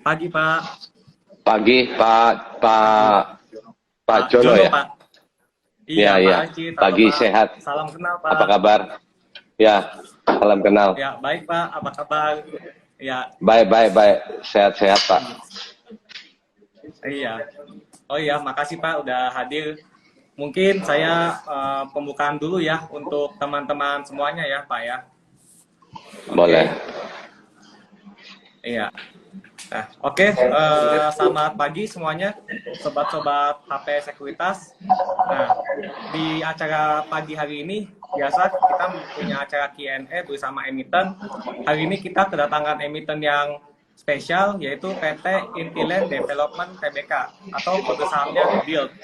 Pagi, Pak. Pagi, Pak Pagi. Pak Pak Jono Jono, ya? Pak. Iya, Ya, Pak ya. Archie. Halo, Pagi Pak. sehat. Salam kenal, Apa Pak. kabar? Ya, salam kenal. Ya, baik, Pak. Apa kabar? Ya, Baik, baik, baik. Sehat-sehat, Pak. iya. Oh iya, makasih, Pak, udah hadir. Mungkin saya pembukaan dulu ya untuk teman-teman semuanya ya, Pak ya. Oke. Boleh. Iya. Nah, oke. Selamat pagi semuanya, sobat-sobat HP Sekuritas. Nah, di acara pagi hari ini, biasa kita punya acara Q&A bersama emiten. Hari ini kita kedatangan emiten yang spesial, yaitu PT Intiland Development Tbk, atau kode sahamnya BILD.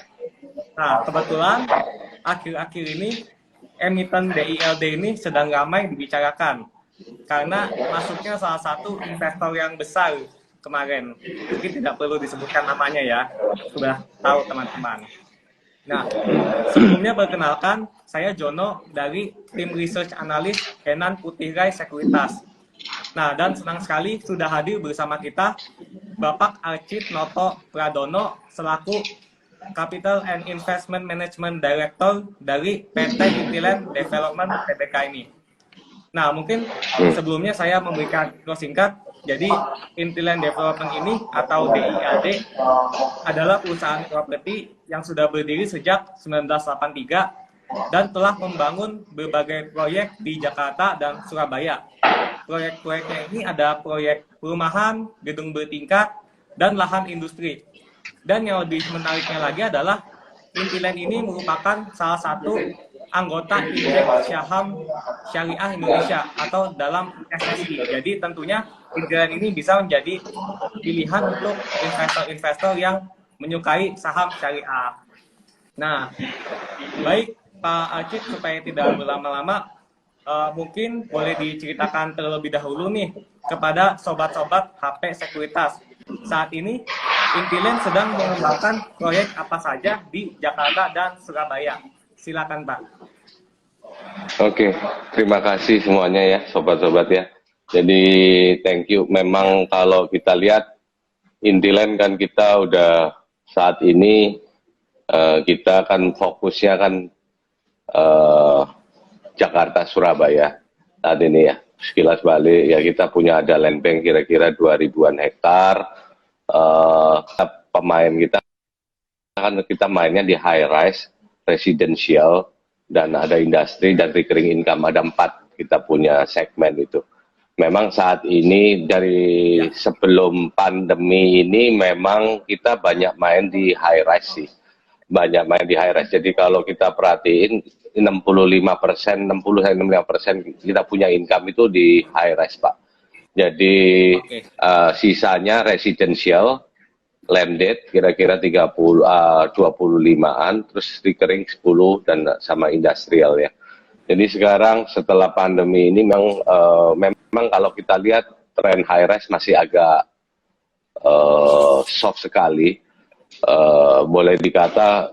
Nah, kebetulan akhir-akhir ini emiten DILD ini sedang ramai dibicarakan karena masuknya salah satu investor yang besar kemarin. Mungkin tidak perlu disebutkan namanya ya, sudah tahu teman-teman. Nah, sebelumnya perkenalkan, saya Jono dari tim research analis Henan Putihrai Sekuritas. Nah, dan senang sekali sudah hadir bersama kita Bapak Archit Noto Pradono selaku Capital and Investment Management Director dari PT Intiland Development Tbk ini. Nah, mungkin sebelumnya saya memberikan info singkat. Jadi, Intiland Development ini atau DILD adalah perusahaan properti yang sudah berdiri sejak 1983 dan telah membangun berbagai proyek di Jakarta dan Surabaya. Proyek-proyeknya ini ada proyek perumahan, gedung bertingkat, dan lahan industri. Dan yang lebih menariknya lagi adalah Intiland ini merupakan salah satu anggota Indeks Saham Syariah Indonesia atau dalam SSI. Jadi tentunya Intiland ini bisa menjadi pilihan untuk investor-investor yang menyukai saham syariah. Nah, baik Pak Archit, supaya tidak berlama-lama, mungkin boleh diceritakan terlebih dahulu nih kepada sobat-sobat HP Sekuritas. Saat ini Intiland sedang mengembangkan proyek apa saja di Jakarta dan Surabaya. Silakan, Pak. Oke, terima kasih semuanya ya, sobat-sobat ya. Jadi, thank you. Memang kalau kita lihat, Intiland kan kita udah saat ini, kita kan fokusnya kan Jakarta, Surabaya saat ini ya. Sekilas balik ya, kita punya ada land bank kira-kira 2000-an hektar. Pemain kita kan kita mainnya di high rise, residential, dan ada industri dan recurring income. Ada 4 kita punya segmen itu. Memang saat ini dari sebelum pandemi ini memang kita banyak main di high rise sih. Banyak main di high rise. Jadi kalau kita perhatiin 65%, 60-65% kita punya income itu di high rise, Pak. Jadi sisanya residential, landed kira-kira 25-an, terus recurring 10 dan sama industrial ya. Jadi sekarang setelah pandemi ini memang kalau kita lihat tren high rise masih agak soft sekali, boleh dikata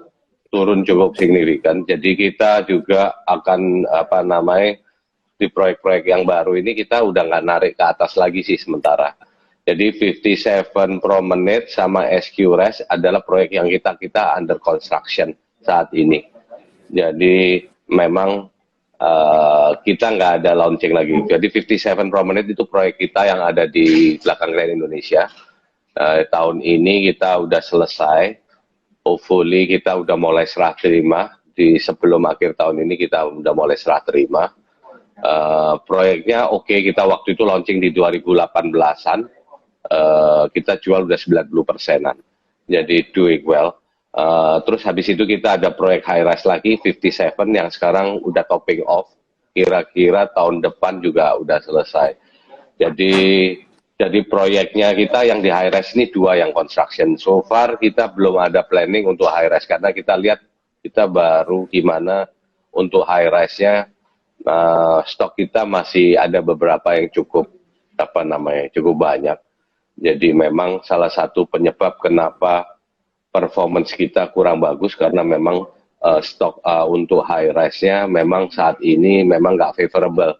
turun cukup signifikan. Jadi kita juga akan di proyek-proyek yang baru ini kita udah nggak narik ke atas lagi sih sementara. Jadi 57 Promenade sama SQ Res adalah proyek yang kita under construction saat ini. Jadi memang kita nggak ada launching lagi. Jadi 57 Promenade itu proyek kita yang ada di belakang Grand Indonesia. Tahun ini kita udah selesai. Hopefully kita udah mulai serah terima. Sebelum akhir tahun ini kita udah mulai serah terima. Proyeknya oke, kita waktu itu launching di 2018-an. Kita jual udah 90%-an, jadi doing well. Terus habis itu kita ada proyek high rise lagi 57 yang sekarang udah topping off, kira-kira tahun depan juga udah selesai. Jadi proyeknya kita yang di high rise ini 2 yang construction. So far kita belum ada planning untuk high rise karena kita lihat kita baru gimana untuk high rise-nya. Stok kita masih ada beberapa yang cukup cukup banyak. Jadi memang salah satu penyebab kenapa performance kita kurang bagus karena memang stok untuk high rise-nya memang saat ini memang nggak favorable.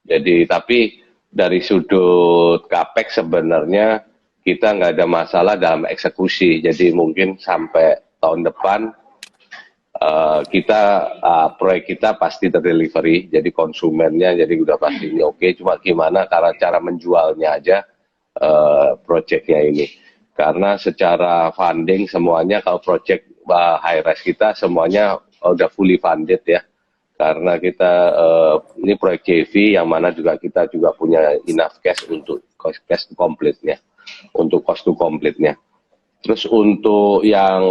Jadi tapi dari sudut capex sebenarnya kita nggak ada masalah dalam eksekusi. Jadi mungkin sampai tahun depan proyek kita pasti terdelivery, jadi konsumennya jadi udah pasti ini oke. Cuma gimana cara menjualnya aja proyeknya ini. Karena secara funding semuanya kalau proyek high rise kita semuanya udah fully funded ya. Karena kita ini proyek JV yang mana juga kita juga punya enough cash untuk cash komplitnya, untuk cost to complete-nya. Terus untuk yang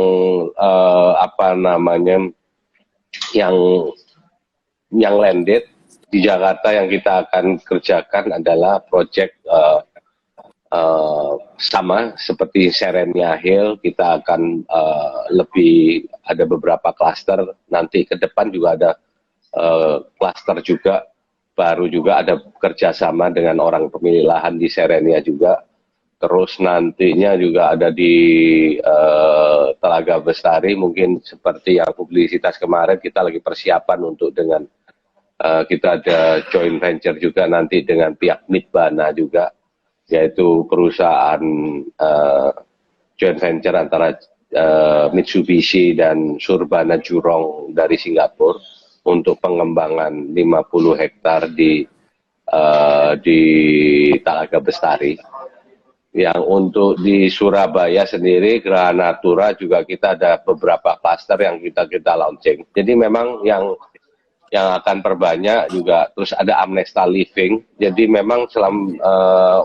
apa namanya yang landed di Jakarta yang kita akan kerjakan adalah project sama seperti Serenia Hill. Kita akan lebih ada beberapa klaster, nanti ke depan juga ada klaster juga baru, juga ada kerjasama dengan orang pemilik lahan di Serenia juga. Terus nantinya juga ada di Telaga Bestari, mungkin seperti yang publisitas kemarin, kita lagi persiapan untuk dengan kita ada joint venture juga nanti dengan pihak Midbana juga, yaitu perusahaan joint venture antara Mitsubishi dan Surbana Jurong dari Singapura untuk pengembangan 50 hektar di Telaga Bestari. Yang untuk di Surabaya sendiri, Geraha Natura juga kita ada beberapa klaster yang kita launching. Jadi memang yang akan perbanyak juga. Terus ada Amnesta Living. Jadi memang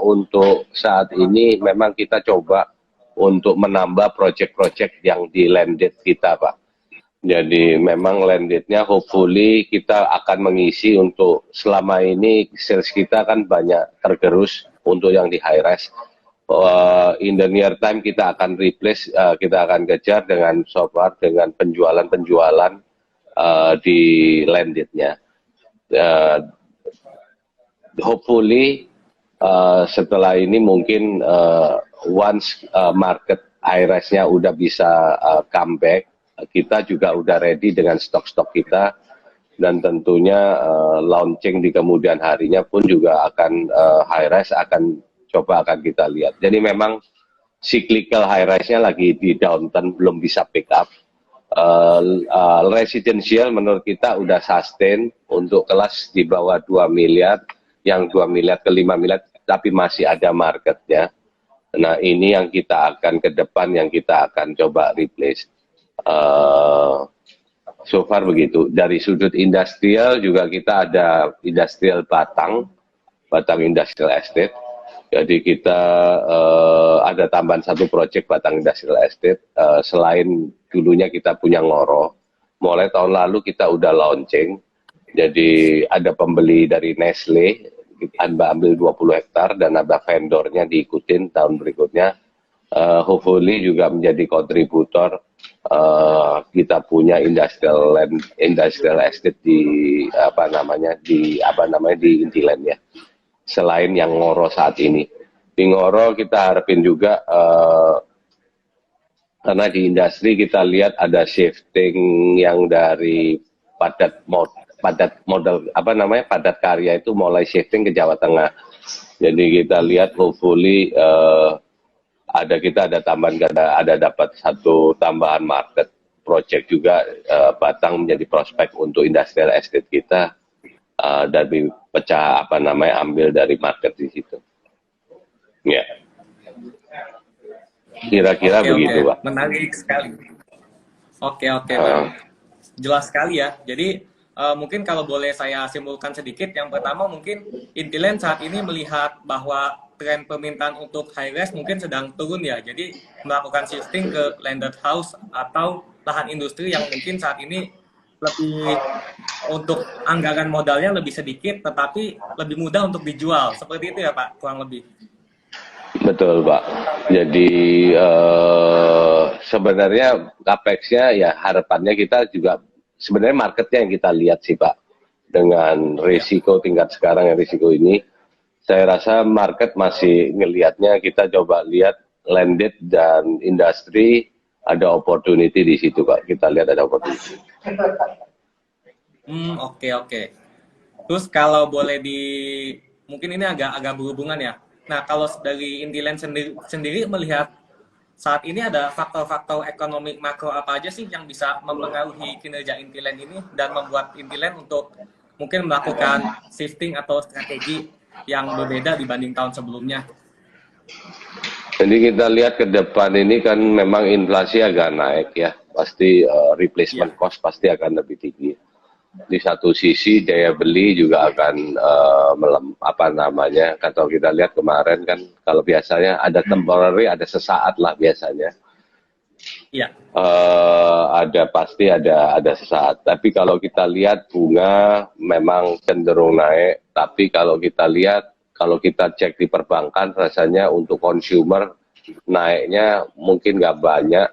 untuk saat ini memang kita coba untuk menambah proyek-proyek yang di landed kita, Pak. Jadi memang landednya hopefully kita akan mengisi untuk selama ini sales kita kan banyak tergerus untuk yang di high rise. In the near time kita akan replace, kita akan kejar dengan software, dengan penjualan di landednya. Hopefully setelah ini mungkin once market high rise-nya udah bisa comeback, kita juga udah ready dengan stok-stok kita, dan tentunya launching di kemudian harinya pun juga akan high rise akan kita lihat. Jadi memang cyclical high rise-nya lagi di downturn, belum bisa pick up. Residential menurut kita udah sustain untuk kelas di bawah 2 miliar, yang 2 miliar ke 5 miliar, tapi masih ada marketnya. Nah ini yang kita akan ke depan, yang kita akan coba replace. So far begitu. Dari sudut industrial juga kita ada industrial Batang Industrial Estate. Jadi kita ada tambahan satu proyek Batang Industrial Estate. Selain dulunya kita punya Ngoro, mulai tahun lalu kita udah launching. Jadi ada pembeli dari Nestle, kita ambil 20 hektar dan ada vendornya diikutin tahun berikutnya. Hopefully juga menjadi kontributor. Kita punya industrial estate di di Intiland ya. Selain yang Ngoro saat ini, di Ngoro kita harapin juga karena di industri kita lihat ada shifting yang dari padat karya itu mulai shifting ke Jawa Tengah. Jadi kita lihat hopefully kita ada tambahan, ada dapat satu tambahan market project juga. Batang menjadi prospek untuk industrial estate kita. Dari pecah ambil dari market di situ. Ya. Kira-kira begitu, Pak. Menarik sekali. Oke. Jelas sekali ya. Jadi mungkin kalau boleh saya simpulkan sedikit, yang pertama mungkin Intiland saat ini melihat bahwa tren permintaan untuk high rise mungkin sedang turun ya. Jadi melakukan shifting ke landed house atau lahan industri yang mungkin saat ini lebih untuk anggaran modalnya lebih sedikit, tetapi lebih mudah untuk dijual. Seperti itu ya Pak, kurang lebih. Betul Pak. Jadi sebenarnya capex-nya ya harapannya kita juga sebenarnya marketnya yang kita lihat sih Pak. Dengan risiko tingkat sekarang yang risiko ini, saya rasa market masih ngelihatnya, kita coba lihat landed dan industri ada opportunity di situ Pak. Kita lihat ada opportunity. Oke. Terus kalau boleh mungkin ini agak berhubungan ya. Nah, kalau dari Intiland sendiri melihat saat ini ada faktor-faktor ekonomi makro apa aja sih yang bisa mempengaruhi kinerja Intiland ini dan membuat Intiland untuk mungkin melakukan shifting atau strategi yang berbeda dibanding tahun sebelumnya? Jadi kita lihat ke depan ini kan memang inflasi agak naik ya, pasti replacement Iya, cost pasti akan lebih tinggi. Di satu sisi daya beli juga akan apa namanya, kalau kita lihat kemarin kan kalau biasanya ada temporary, ada sesaat lah biasanya. iya. Ada pasti ada sesaat. Tapi kalau kita lihat bunga memang cenderung naik. Tapi kalau kita lihat, kalau kita cek di perbankan, rasanya untuk consumer naiknya mungkin nggak banyak.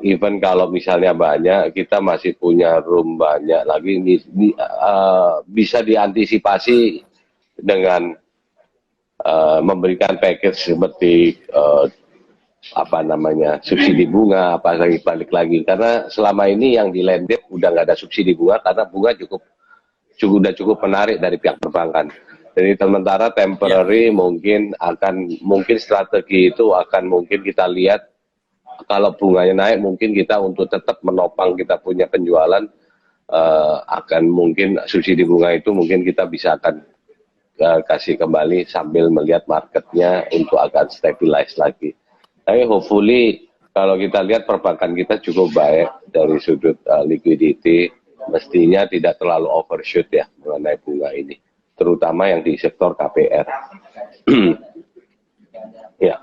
Even kalau misalnya banyak, kita masih punya room banyak lagi. Bisa diantisipasi dengan memberikan package seperti apa namanya subsidi bunga apa lagi balik lagi karena selama ini yang di lended udah nggak ada subsidi bunga karena bunga udah cukup menarik dari pihak perbankan. Jadi sementara temporary mungkin strategi itu akan mungkin kita lihat kalau bunganya naik mungkin kita untuk tetap menopang kita punya penjualan akan mungkin subsidi bunga itu mungkin kita bisa akan kasih kembali sambil melihat marketnya untuk akan stabilize lagi. Tapi hopefully kalau kita lihat perbankan kita cukup baik dari sudut liquidity, mestinya tidak terlalu overshoot ya mengenai bunga ini, terutama yang di sektor KPR. Ya,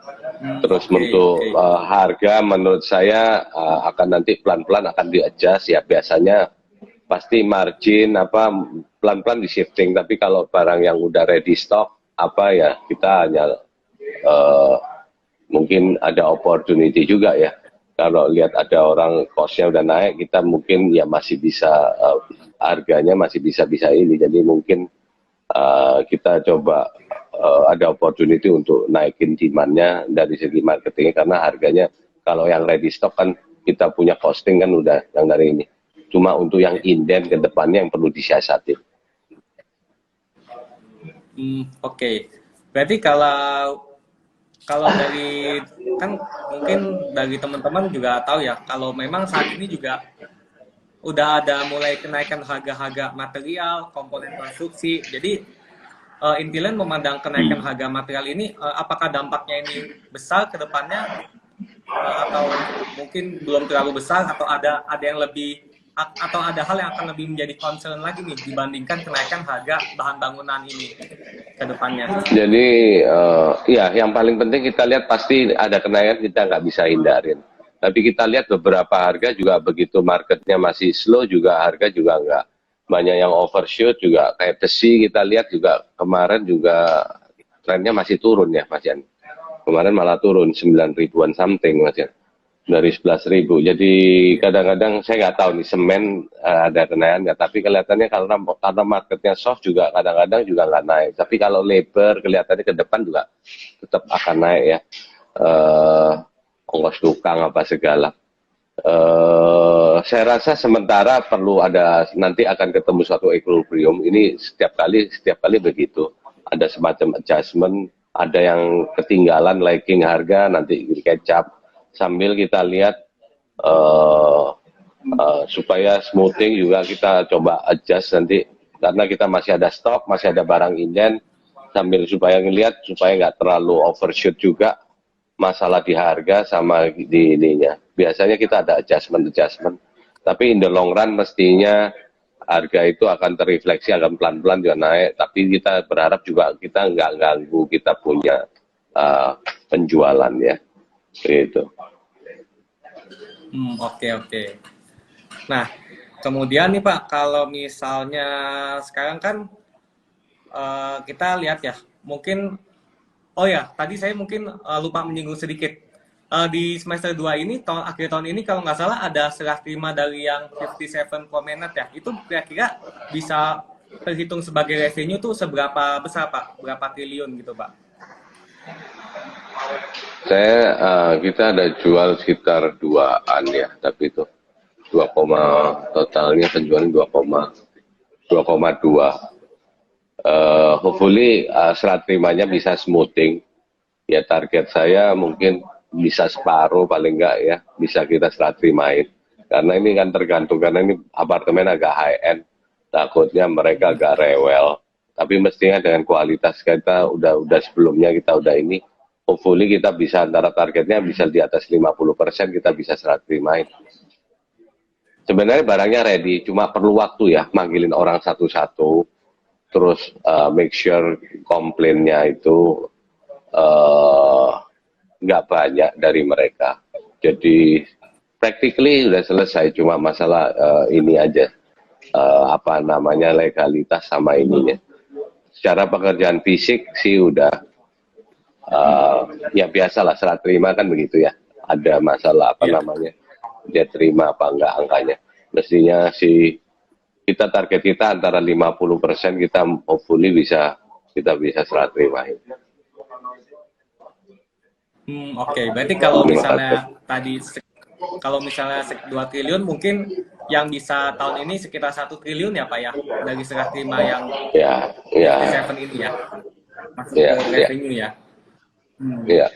terus untuk harga menurut saya akan nanti pelan-pelan akan di-adjust ya biasanya pasti margin apa pelan-pelan di shifting tapi kalau barang yang udah ready stock apa ya kita hanya mungkin ada opportunity juga ya kalau lihat ada orang costnya udah naik kita mungkin ya masih bisa harganya masih bisa ini jadi mungkin kita coba ada opportunity untuk naikin demandnya dari segi marketingnya karena harganya kalau yang ready stock kan kita punya costing kan udah yang dari ini cuma untuk yang inden ke depannya yang perlu disiasati. Oke. Berarti kalau dari kan mungkin dari teman-teman juga tahu ya kalau memang saat ini juga udah ada mulai kenaikan harga-harga material, komponen konstruksi. Jadi Intiland memandang kenaikan harga material ini apakah dampaknya ini besar ke depannya atau mungkin belum terlalu besar atau ada yang lebih atau ada hal yang akan lebih menjadi concern lagi nih dibandingkan kenaikan harga bahan bangunan ini ke depannya. Jadi ya yang paling penting kita lihat pasti ada kenaikan kita nggak bisa hindarin. Tapi kita lihat beberapa harga juga begitu marketnya masih slow juga harga juga nggak banyak yang overshoot juga kayak besi kita lihat juga kemarin juga trennya masih turun ya Mas Yan. Kemarin malah turun 9 ribuan something Mas Yan. Dari 11.000. Jadi kadang-kadang saya nggak tahu nih semen ada kenaikan nggak. Tapi kelihatannya karena marketnya soft juga kadang-kadang juga nggak naik. Tapi kalau labor kelihatannya ke depan juga tetap akan naik ya. Ongkos tukang apa segala. Saya rasa sementara perlu ada nanti akan ketemu suatu equilibrium. Ini setiap kali begitu. Ada semacam adjustment. Ada yang ketinggalan lagging harga nanti di catch up. Sambil kita lihat supaya smoothing juga kita coba adjust nanti karena kita masih ada stok, masih ada barang inden sambil supaya ngelihat supaya nggak terlalu overshoot juga masalah di harga sama di ininya. Biasanya kita ada adjustment, tapi in the long run mestinya harga itu akan terrefleksi akan pelan-pelan juga naik. Tapi kita berharap juga kita nggak ganggu kita punya penjualan ya. Gitu. Oke. Nah, kemudian nih Pak, kalau misalnya sekarang kan kita lihat ya, mungkin, oh ya, tadi saya mungkin lupa menyinggung sedikit. Di semester 2 ini, akhir tahun ini kalau nggak salah ada serah terima dari yang 57 Promenade ya. Itu kira-kira bisa terhitung sebagai revenue tuh seberapa besar Pak? Berapa triliun gitu Pak? Kita ada jual sekitar 2-an ya, tapi itu 2, totalnya penjualan 2,2. Hopefully serah terimanya bisa smoothing. Ya target saya mungkin bisa separuh paling enggak ya, bisa kita serah terimain. Karena ini kan tergantung, karena ini apartemen agak high end, takutnya mereka agak rewel. Tapi mestinya dengan kualitas kita udah sebelumnya kita udah ini, hopefully kita bisa antara targetnya bisa di atas 50% kita bisa serah terimain. Sebenarnya barangnya ready, cuma perlu waktu ya, manggilin orang satu-satu, terus make sure komplainnya itu nggak banyak dari mereka. Jadi practically udah selesai, cuma masalah ini aja, apa namanya, legalitas sama ininya. Secara pekerjaan fisik sih udah ya biasalah, serah terima kan begitu ya. Ada masalah apa namanya, dia terima apa enggak angkanya. Mestinya sih kita target kita antara 50% kita hopefully kita bisa serah terimain. Oke. Berarti kalau misalnya tadi kalau misalnya 2 triliun mungkin yang bisa tahun ini sekitar 1 triliun ya Pak ya, dari serah terima yang Seven ini ya, masuk ke revenue ya. Iya.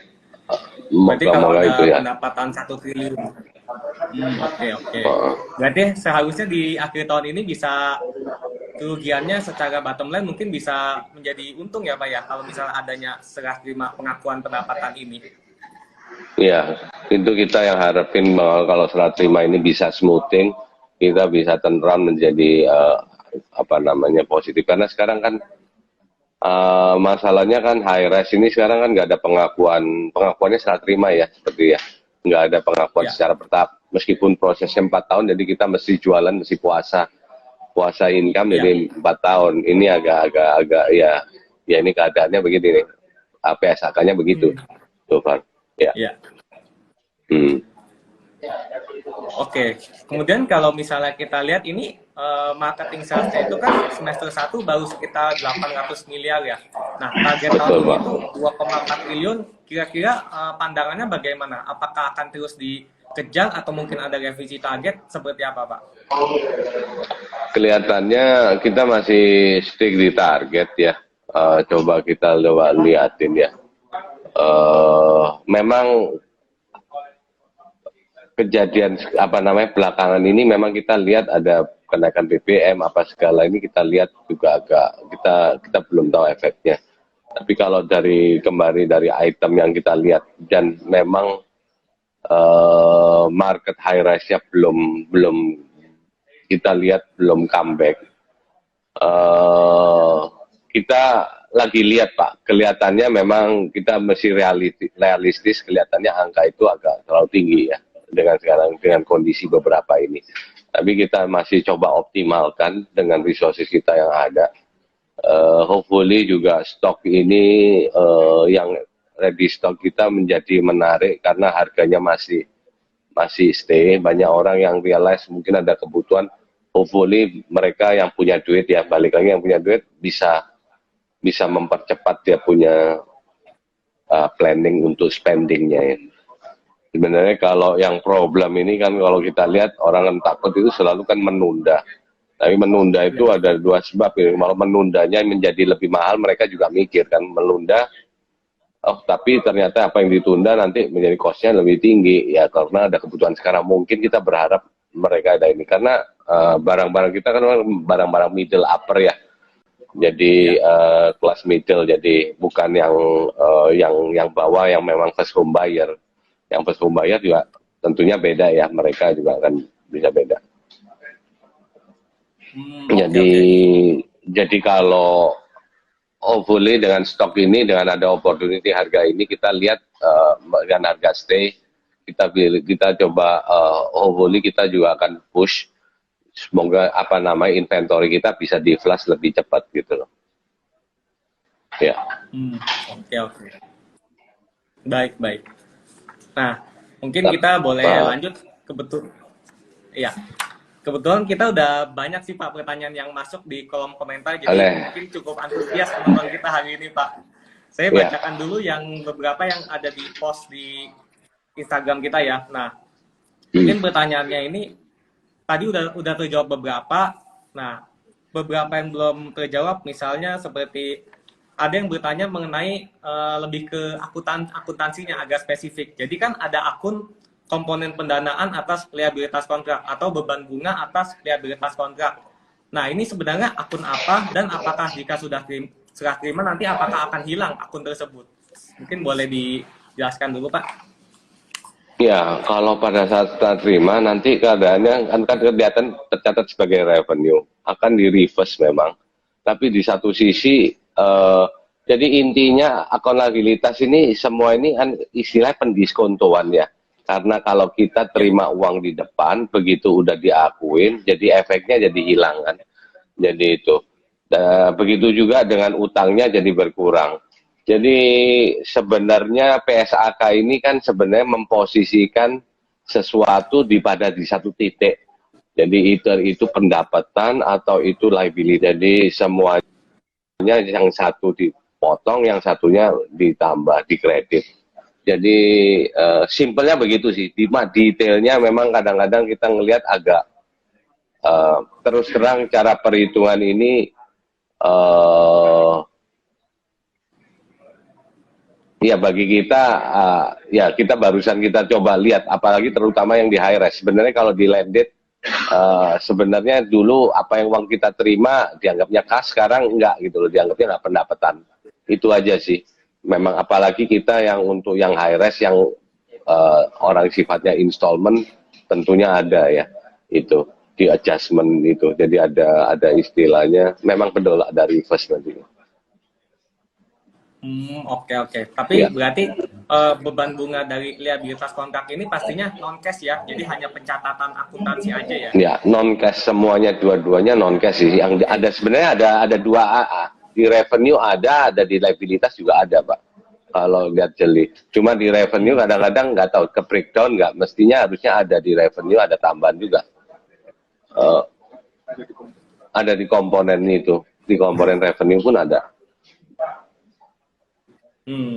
Berarti kalau ada itu ya. pendapatan 1 triliun. Oke. Berarti seharusnya di akhir tahun ini bisa kerugiannya secara bottom line mungkin bisa menjadi untung ya Pak ya, kalau misalnya adanya serah terima pengakuan pendapatan ini. Iya, itu kita yang harapin bahwa kalau serah terima ini bisa smoothing, kita bisa turn around menjadi apa namanya positif. Karena sekarang kan masalahnya kan high rise ini sekarang kan nggak ada pengakuannya serah terima ya, seperti ya, nggak ada pengakuan secara bertahap. Meskipun prosesnya 4 tahun, jadi kita mesti jualan, mesti puasa income jadi 4 tahun. Ini agak ya ini keadaannya begini nih, PSAK-nya begitu, so far. Ya. Oke. Kemudian kalau misalnya kita lihat ini marketing sales-nya itu kan semester 1 baru sekitar 800 miliar ya. Nah, target tahun ini itu 2,4 triliun. Kira-kira pandangannya bagaimana? Apakah akan terus dikejar atau mungkin ada revisi target? Seperti apa, Pak? Kelihatannya kita masih stick di target ya. Coba kita liatin ya. Memang kejadian apa namanya belakangan ini memang kita lihat ada kenaikan BBM apa segala ini, kita lihat juga kita belum tahu efeknya. Tapi kalau dari item yang kita lihat, dan memang market high rise-nya belum kita lihat belum comeback. Kita lagi lihat Pak, kelihatannya memang kita mesti realistis, kelihatannya angka itu agak terlalu tinggi ya dengan kondisi beberapa ini. Tapi kita masih coba optimalkan dengan resources kita yang ada. Hopefully juga stok ini yang ready stock kita menjadi menarik karena harganya masih stay. Banyak orang yang realize mungkin ada kebutuhan. Hopefully mereka yang punya duit ya, balik lagi yang punya duit bisa mempercepat dia punya planning untuk spendingnya ya. Sebenarnya kalau yang problem ini kan kalau kita lihat orang yang takut itu selalu kan menunda. Tapi menunda itu ada dua sebab ya. Kalau menundanya menjadi lebih mahal, mereka juga mikir kan menunda. Oh tapi ternyata apa yang ditunda nanti menjadi costnya lebih tinggi ya, karena ada kebutuhan sekarang. Mungkin kita berharap mereka ada ini karena barang-barang kita kan barang-barang middle upper ya. Jadi kelas middle, jadi bukan yang bawah yang memang first home buyer. Yang first home buyer juga tentunya beda ya, mereka juga akan bisa beda. Jadi kalau hopefully dengan stok ini, dengan ada opportunity harga ini, kita lihat dengan harga stay, kita coba hopefully kita juga akan push, semoga apa namanya inventory kita bisa di flush lebih cepat gitu loh. Ya. Oke. Baik. Nah, mungkin kita boleh lanjut kebetulan kita udah banyak sih Pak pertanyaan yang masuk di kolom komentar, jadi mungkin cukup antusias penonton kita hari ini Pak. Saya bacakan dulu yang beberapa yang ada di post di Instagram kita ya. Nah, mungkin pertanyaannya ini tadi udah terjawab beberapa. Nah, beberapa yang belum terjawab, misalnya seperti ada yang bertanya mengenai lebih ke akuntansinya agak spesifik. Jadi kan ada akun komponen pendanaan atas liabilitas kontrak atau beban bunga atas liabilitas kontrak. Nah, ini sebenarnya akun apa dan apakah jika sudah serah terima nanti apakah akan hilang akun tersebut? Mungkin boleh dijelaskan dulu, Pak. Ya, kalau pada saat kita terima nanti keadaannya kan kelihatan tercatat sebagai revenue, akan di reverse memang. Tapi di satu sisi, jadi intinya akuntabilitas ini semua ini kan istilah pendiskontoan ya. Karena kalau kita terima uang di depan, begitu udah diakuin, jadi efeknya jadi hilang kan. Jadi itu. Begitu juga dengan utangnya jadi berkurang. Jadi sebenarnya PSAK ini kan sebenarnya memposisikan sesuatu di satu titik. Jadi itu pendapatan atau itu liability. Jadi semuanya yang satu dipotong, yang satunya ditambah, dikredit. Jadi simpelnya begitu sih. Detailnya memang kadang-kadang kita ngelihat agak terus terang cara perhitungan ini ya bagi kita ya kita barusan kita coba lihat, apalagi terutama yang di high res. Sebenarnya kalau di landed sebenarnya dulu apa yang uang kita terima dianggapnya kas, sekarang enggak gitu loh, dianggapnya nggak pendapatan. Itu aja sih. Memang apalagi kita yang untuk yang high res yang orang sifatnya installment tentunya ada ya itu di adjustment itu. Jadi ada istilahnya memang betul ada reverse nanti. Oke. Tapi Ya. berarti beban bunga dari liabilitas kontrak ini pastinya non cash ya. Jadi hanya pencatatan akuntansi aja ya. Ya, non cash semuanya, dua-duanya non cash sih. Yang ada sebenarnya ada dua AA. Di revenue ada di liabilitas juga ada, Pak. Kalau lihat jeli. Cuma di revenue kadang-kadang nggak tahu ke breakdown nggak. Mestinya harusnya ada di revenue, ada tambahan juga. Ada di itu. Di komponen revenue pun ada.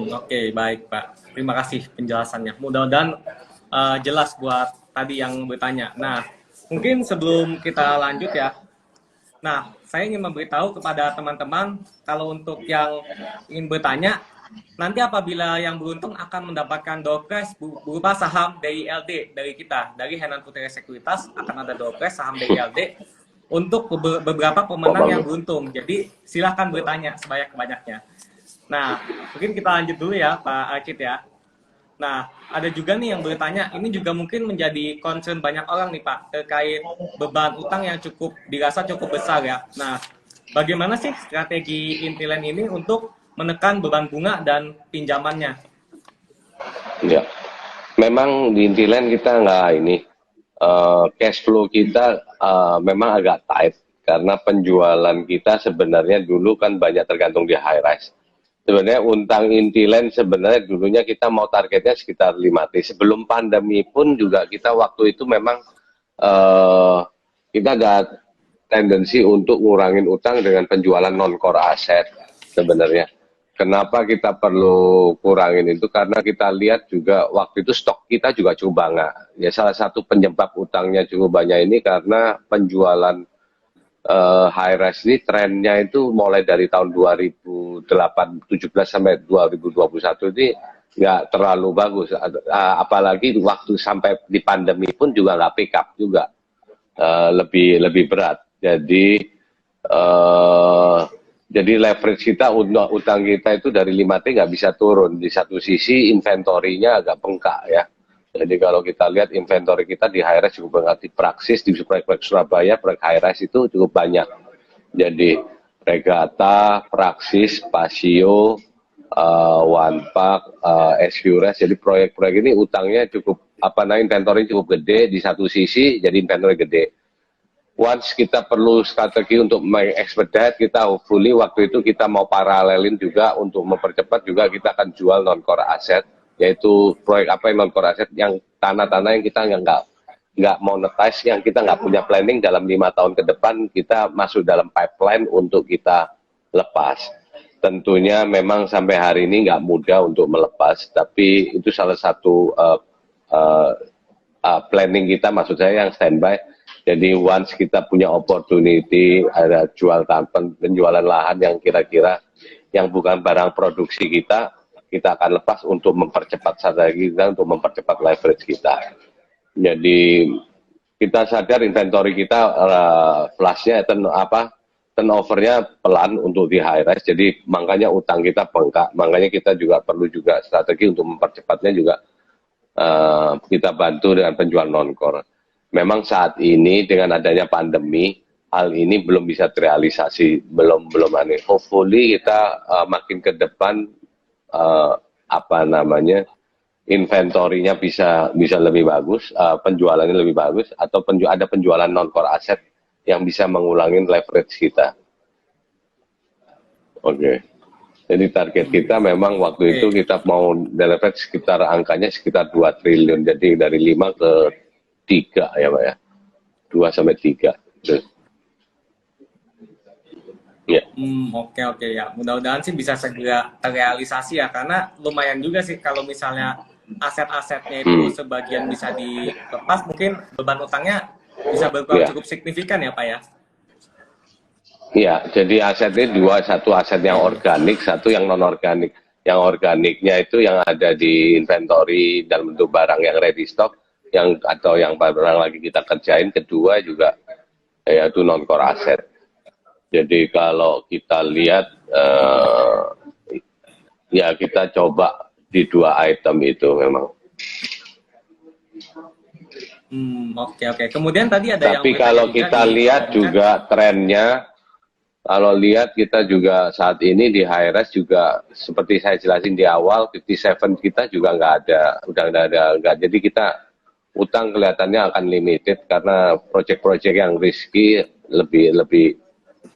Oke, baik Pak. Terima kasih penjelasannya. Mudah-mudahan jelas buat tadi yang bertanya. Nah, mungkin sebelum kita lanjut ya. Nah, saya ingin memberitahu kepada teman-teman kalau untuk yang ingin bertanya, nanti apabila yang beruntung akan mendapatkan door prize berupa saham DILD dari kita, dari Henan Putri Sekuritas akan ada door prize saham DILD untuk beberapa pemenang yang beruntung. Jadi silahkan bertanya sebanyak-banyaknya. Nah, mungkin kita lanjut dulu ya Pak Acit ya. Nah, ada juga nih yang bertanya, ini juga mungkin menjadi concern banyak orang nih Pak, terkait beban utang yang dirasa cukup besar ya. Nah, bagaimana sih strategi Intiland ini untuk menekan beban bunga dan pinjamannya? Ya, memang di Intiland kita nggak ini, cash flow kita memang agak tight, karena penjualan kita sebenarnya dulu kan banyak tergantung di high rise. Sebenarnya utang Intiland sebenarnya dulunya kita mau targetnya sekitar 5T. Sebelum pandemi pun juga kita waktu itu memang kita ada tendensi untuk ngurangin utang dengan penjualan non-core aset sebenarnya. Kenapa kita perlu kurangin itu? Karena kita lihat juga waktu itu stok kita juga cukup banyak. Ya salah satu penyebab utangnya cukup banyak ini karena penjualan high rise ini trennya itu mulai dari tahun 2017 sampai 2021 ini nggak terlalu bagus, apalagi waktu sampai di pandemi pun juga nggak pick up juga, lebih berat. Jadi leverage kita, utang kita itu dari 5T nggak bisa turun. Di satu sisi inventorinya agak bengkak ya. Jadi kalau kita lihat inventory kita di high rise cukup banget, di Praxis, di proyek Surabaya, proyek high rise itu cukup banyak. Jadi Regata, Praxis, Pasio, One-Park, SQRes, jadi proyek-proyek ini utangnya cukup, inventory cukup gede di satu sisi, jadi inventory gede. Once kita perlu strategi untuk mengexpedite, kita hopefully waktu itu kita mau paralelin juga untuk mempercepat juga kita akan jual non-core asset, yaitu proyek non-core asset yang tanah-tanah yang kita nggak monetize, yang kita nggak punya planning dalam 5 tahun ke depan, kita masuk dalam pipeline untuk kita lepas. Tentunya memang sampai hari ini nggak mudah untuk melepas, tapi itu salah satu planning kita, maksud saya yang standby. Jadi once kita punya opportunity, ada penjualan lahan yang kira-kira yang bukan barang produksi kita akan lepas untuk mempercepat strategi kita, untuk mempercepat leverage kita. Jadi kita sadar inventory kita flashnya turnovernya pelan untuk di high rise, jadi makanya utang kita bengkak, makanya kita juga perlu juga strategi untuk mempercepatnya juga. Kita bantu dengan penjual non-core. Memang saat ini dengan adanya pandemi, hal ini belum bisa terrealisasi, belum aneh. Hopefully kita makin ke depan inventorinya bisa lebih bagus, penjualannya lebih bagus, atau ada penjualan non-core aset yang bisa mengulangi leverage kita. Oke. Jadi target kita memang waktu itu kita mau leverage sekitar angkanya sekitar 2 triliun. Jadi dari 5 ke 3 ya Pak ya. 2 sampai 3. Ya. Oke ya. Mudah-mudahan sih bisa segera terrealisasi ya, karena lumayan juga sih kalau misalnya aset-asetnya itu sebagian bisa dilepas, mungkin beban utangnya bisa berkurang cukup signifikan ya Pak ya. Iya, jadi asetnya dua, satu aset yang organik, satu yang non organik. Yang organiknya itu yang ada di inventory dalam bentuk barang yang ready stock, atau yang barang lagi kita kerjain. Kedua juga yaitu non core aset. Jadi kalau kita lihat ya kita coba di 2 item itu memang. Oke. Kemudian tadi ada tapi kalau kita lihat juga trennya. Kalau lihat kita juga saat ini di high rise juga seperti saya jelasin di awal, 57 kita juga nggak ada, jadi kita utang kelihatannya akan limited karena proyek-proyek yang risky lebih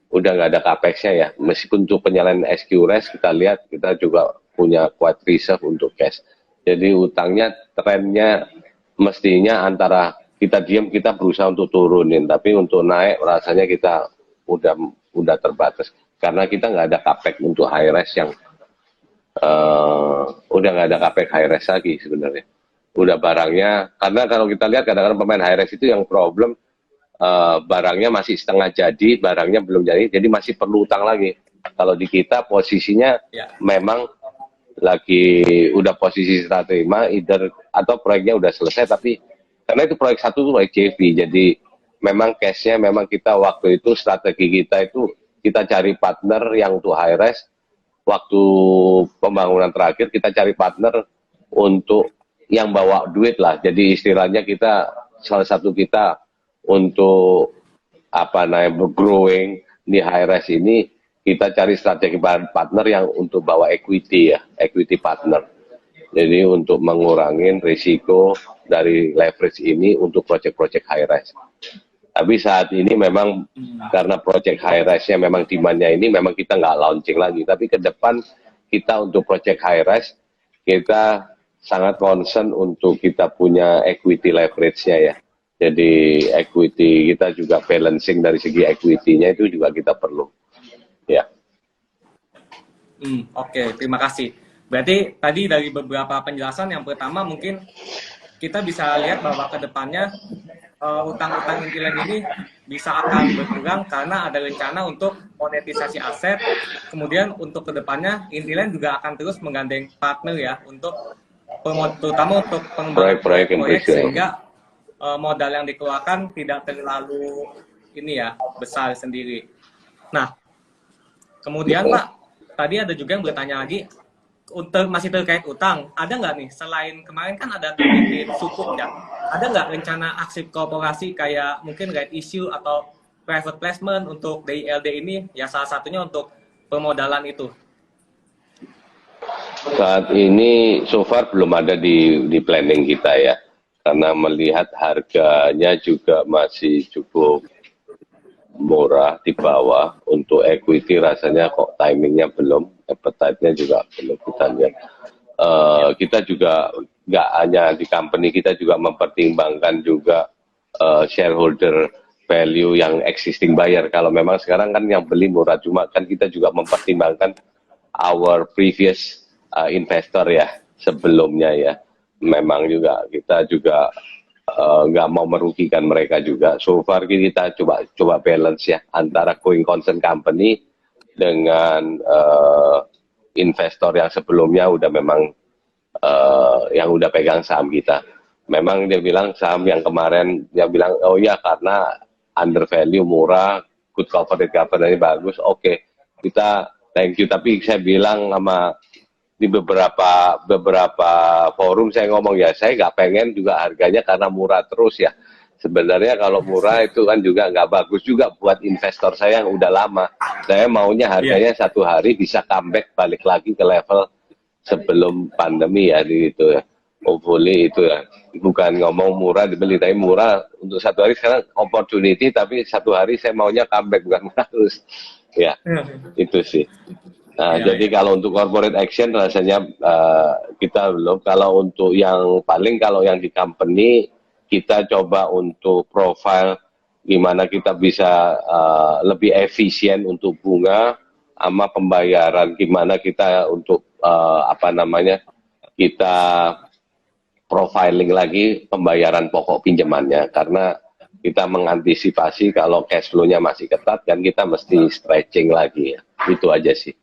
udah nggak ada capex-nya ya. Meskipun untuk penyelesaian SQRes kita lihat kita juga punya quite reserve untuk cash. Jadi utangnya trennya mestinya antara kita diam, kita berusaha untuk turunin, tapi untuk naik rasanya kita udah terbatas karena kita nggak ada capex untuk high rise yang udah nggak ada capex high rise lagi sebenarnya. Udah barangnya, karena kalau kita lihat kadang-kadang pemain high rise itu yang problem barangnya masih setengah jadi, barangnya belum jadi masih perlu utang lagi. Kalau di kita posisinya memang lagi udah posisi serah terima, atau proyeknya udah selesai, tapi karena itu proyek satu tuh proyek JV, jadi memang cashnya memang kita waktu itu strategi kita itu kita cari partner yang untuk high rise. Waktu pembangunan terakhir kita cari partner untuk yang bawa duit lah. Jadi istilahnya kita salah satu kita untuk growing di high rise ini kita cari strategi partner yang untuk bawa equity ya, equity partner. Jadi untuk mengurangi risiko dari leverage ini untuk proyek-proyek high rise. Tapi saat ini memang karena proyek high rise-nya memang demand-nya ini memang kita nggak launching lagi. Tapi ke depan kita untuk proyek high rise kita sangat concern untuk kita punya equity leverage-nya ya. Jadi equity kita juga balancing dari segi equity-nya itu juga kita perlu. Ya. Oke, terima kasih. Berarti tadi dari beberapa penjelasan, yang pertama mungkin kita bisa lihat bahwa ke depannya utang-utang Intiland ini bisa akan berkurang karena ada rencana untuk monetisasi aset. Kemudian untuk kedepannya Intiland juga akan terus menggandeng partner ya untuk terutama untuk pengembangan proyek sehingga modal yang dikeluarkan tidak terlalu besar sendiri. Nah, kemudian Pak, tadi ada juga yang bertanya lagi masih terkait utang, ada nggak nih selain kemarin kan ada terbitin sukuk ya, ada nggak rencana aksi korporasi kayak mungkin right issue atau private placement untuk DILD ini ya, salah satunya untuk pemodalan itu? Saat ini so far belum ada di planning kita ya, karena melihat harganya juga masih cukup murah di bawah. Untuk equity rasanya kok timingnya belum, appetite-nya juga belum kita lihat. Kita juga nggak hanya di company, kita juga mempertimbangkan juga shareholder value yang existing buyer. Kalau memang sekarang kan yang beli murah, cuma kan kita juga mempertimbangkan our previous investor ya, sebelumnya ya. Memang juga kita juga nggak mau merugikan mereka juga. So far kita coba balance ya antara going concern company dengan investor yang sebelumnya udah memang yang udah pegang saham kita. Memang dia bilang saham yang kemarin dia bilang oh ya karena under value murah, good corporate governance bagus, oke kita thank you. Tapi saya bilang sama di beberapa forum saya ngomong ya saya nggak pengen juga harganya karena murah terus ya. Sebenarnya kalau murah itu kan juga nggak bagus juga buat investor saya yang udah lama. Saya maunya harganya satu hari bisa comeback balik lagi ke level sebelum pandemi ya gitu ya. Hopefully itu ya. Bukan ngomong murah dibeli, tapi murah untuk satu hari sekarang opportunity, tapi satu hari saya maunya comeback bukan murah terus. Ya, itu sih. Nah, jadi kalau untuk corporate action rasanya kita belum. Kalau untuk yang paling kalau yang di company kita coba untuk profile gimana kita bisa lebih efisien untuk bunga sama pembayaran, gimana kita untuk kita profiling lagi pembayaran pokok pinjamannya karena kita mengantisipasi kalau cash flow-nya masih ketat dan kita mesti stretching lagi ya. Itu aja sih.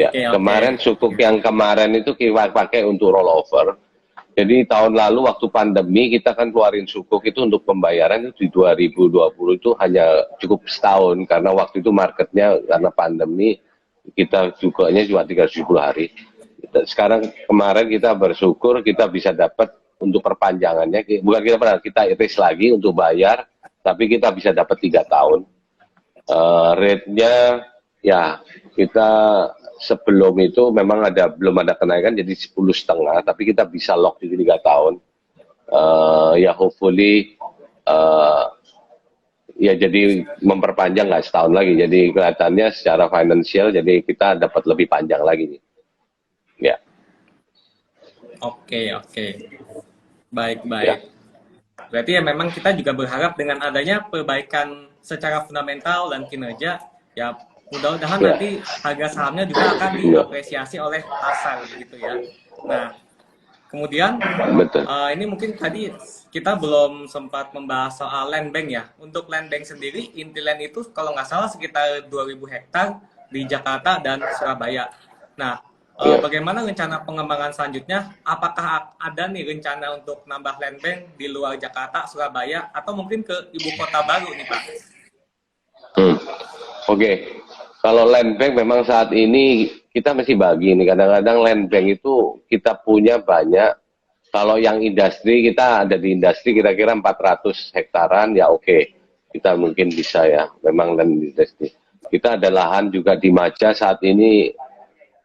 Kemarin sukuk yang kemarin itu kita pakai untuk rollover. Jadi tahun lalu waktu pandemi kita kan keluarin sukuk itu untuk pembayaran itu di 2020 itu hanya cukup setahun karena waktu itu marketnya karena pandemi kita cukupnya cuma 370 hari. Sekarang kemarin kita bersyukur kita bisa dapat untuk perpanjangannya, bukan kita iris lagi untuk bayar, tapi kita bisa dapat 3 tahun. Rate-nya ya kita sebelum itu memang belum ada kenaikan jadi 10,5, tapi kita bisa lock di 3 tahun. Ya hopefully ya jadi memperpanjang nggak setahun lagi, jadi kelihatannya secara financial jadi kita dapat lebih panjang lagi nih. Ya. Oke. Baik. Ya. Berarti ya memang kita juga berharap dengan adanya perbaikan secara fundamental dan kinerja, ya mudah-mudahan nanti harga sahamnya juga akan diapresiasi oleh pasar begitu ya. Nah, kemudian ini mungkin tadi kita belum sempat membahas soal land bank ya. Untuk land bank sendiri, Intiland itu kalau nggak salah sekitar 2.000 hektar di Jakarta dan Surabaya. Nah, bagaimana rencana pengembangan selanjutnya? Apakah ada nih rencana untuk nambah land bank di luar Jakarta, Surabaya, atau mungkin ke ibu kota baru nih Pak? Oke. Kalau land bank memang saat ini kita masih bagi nih. Kadang-kadang land bank itu kita punya banyak. Kalau yang industri kita ada di industri kira-kira 400 hektaran ya oke. Kita mungkin bisa ya. Memang land industri. Kita ada lahan juga di Maja saat ini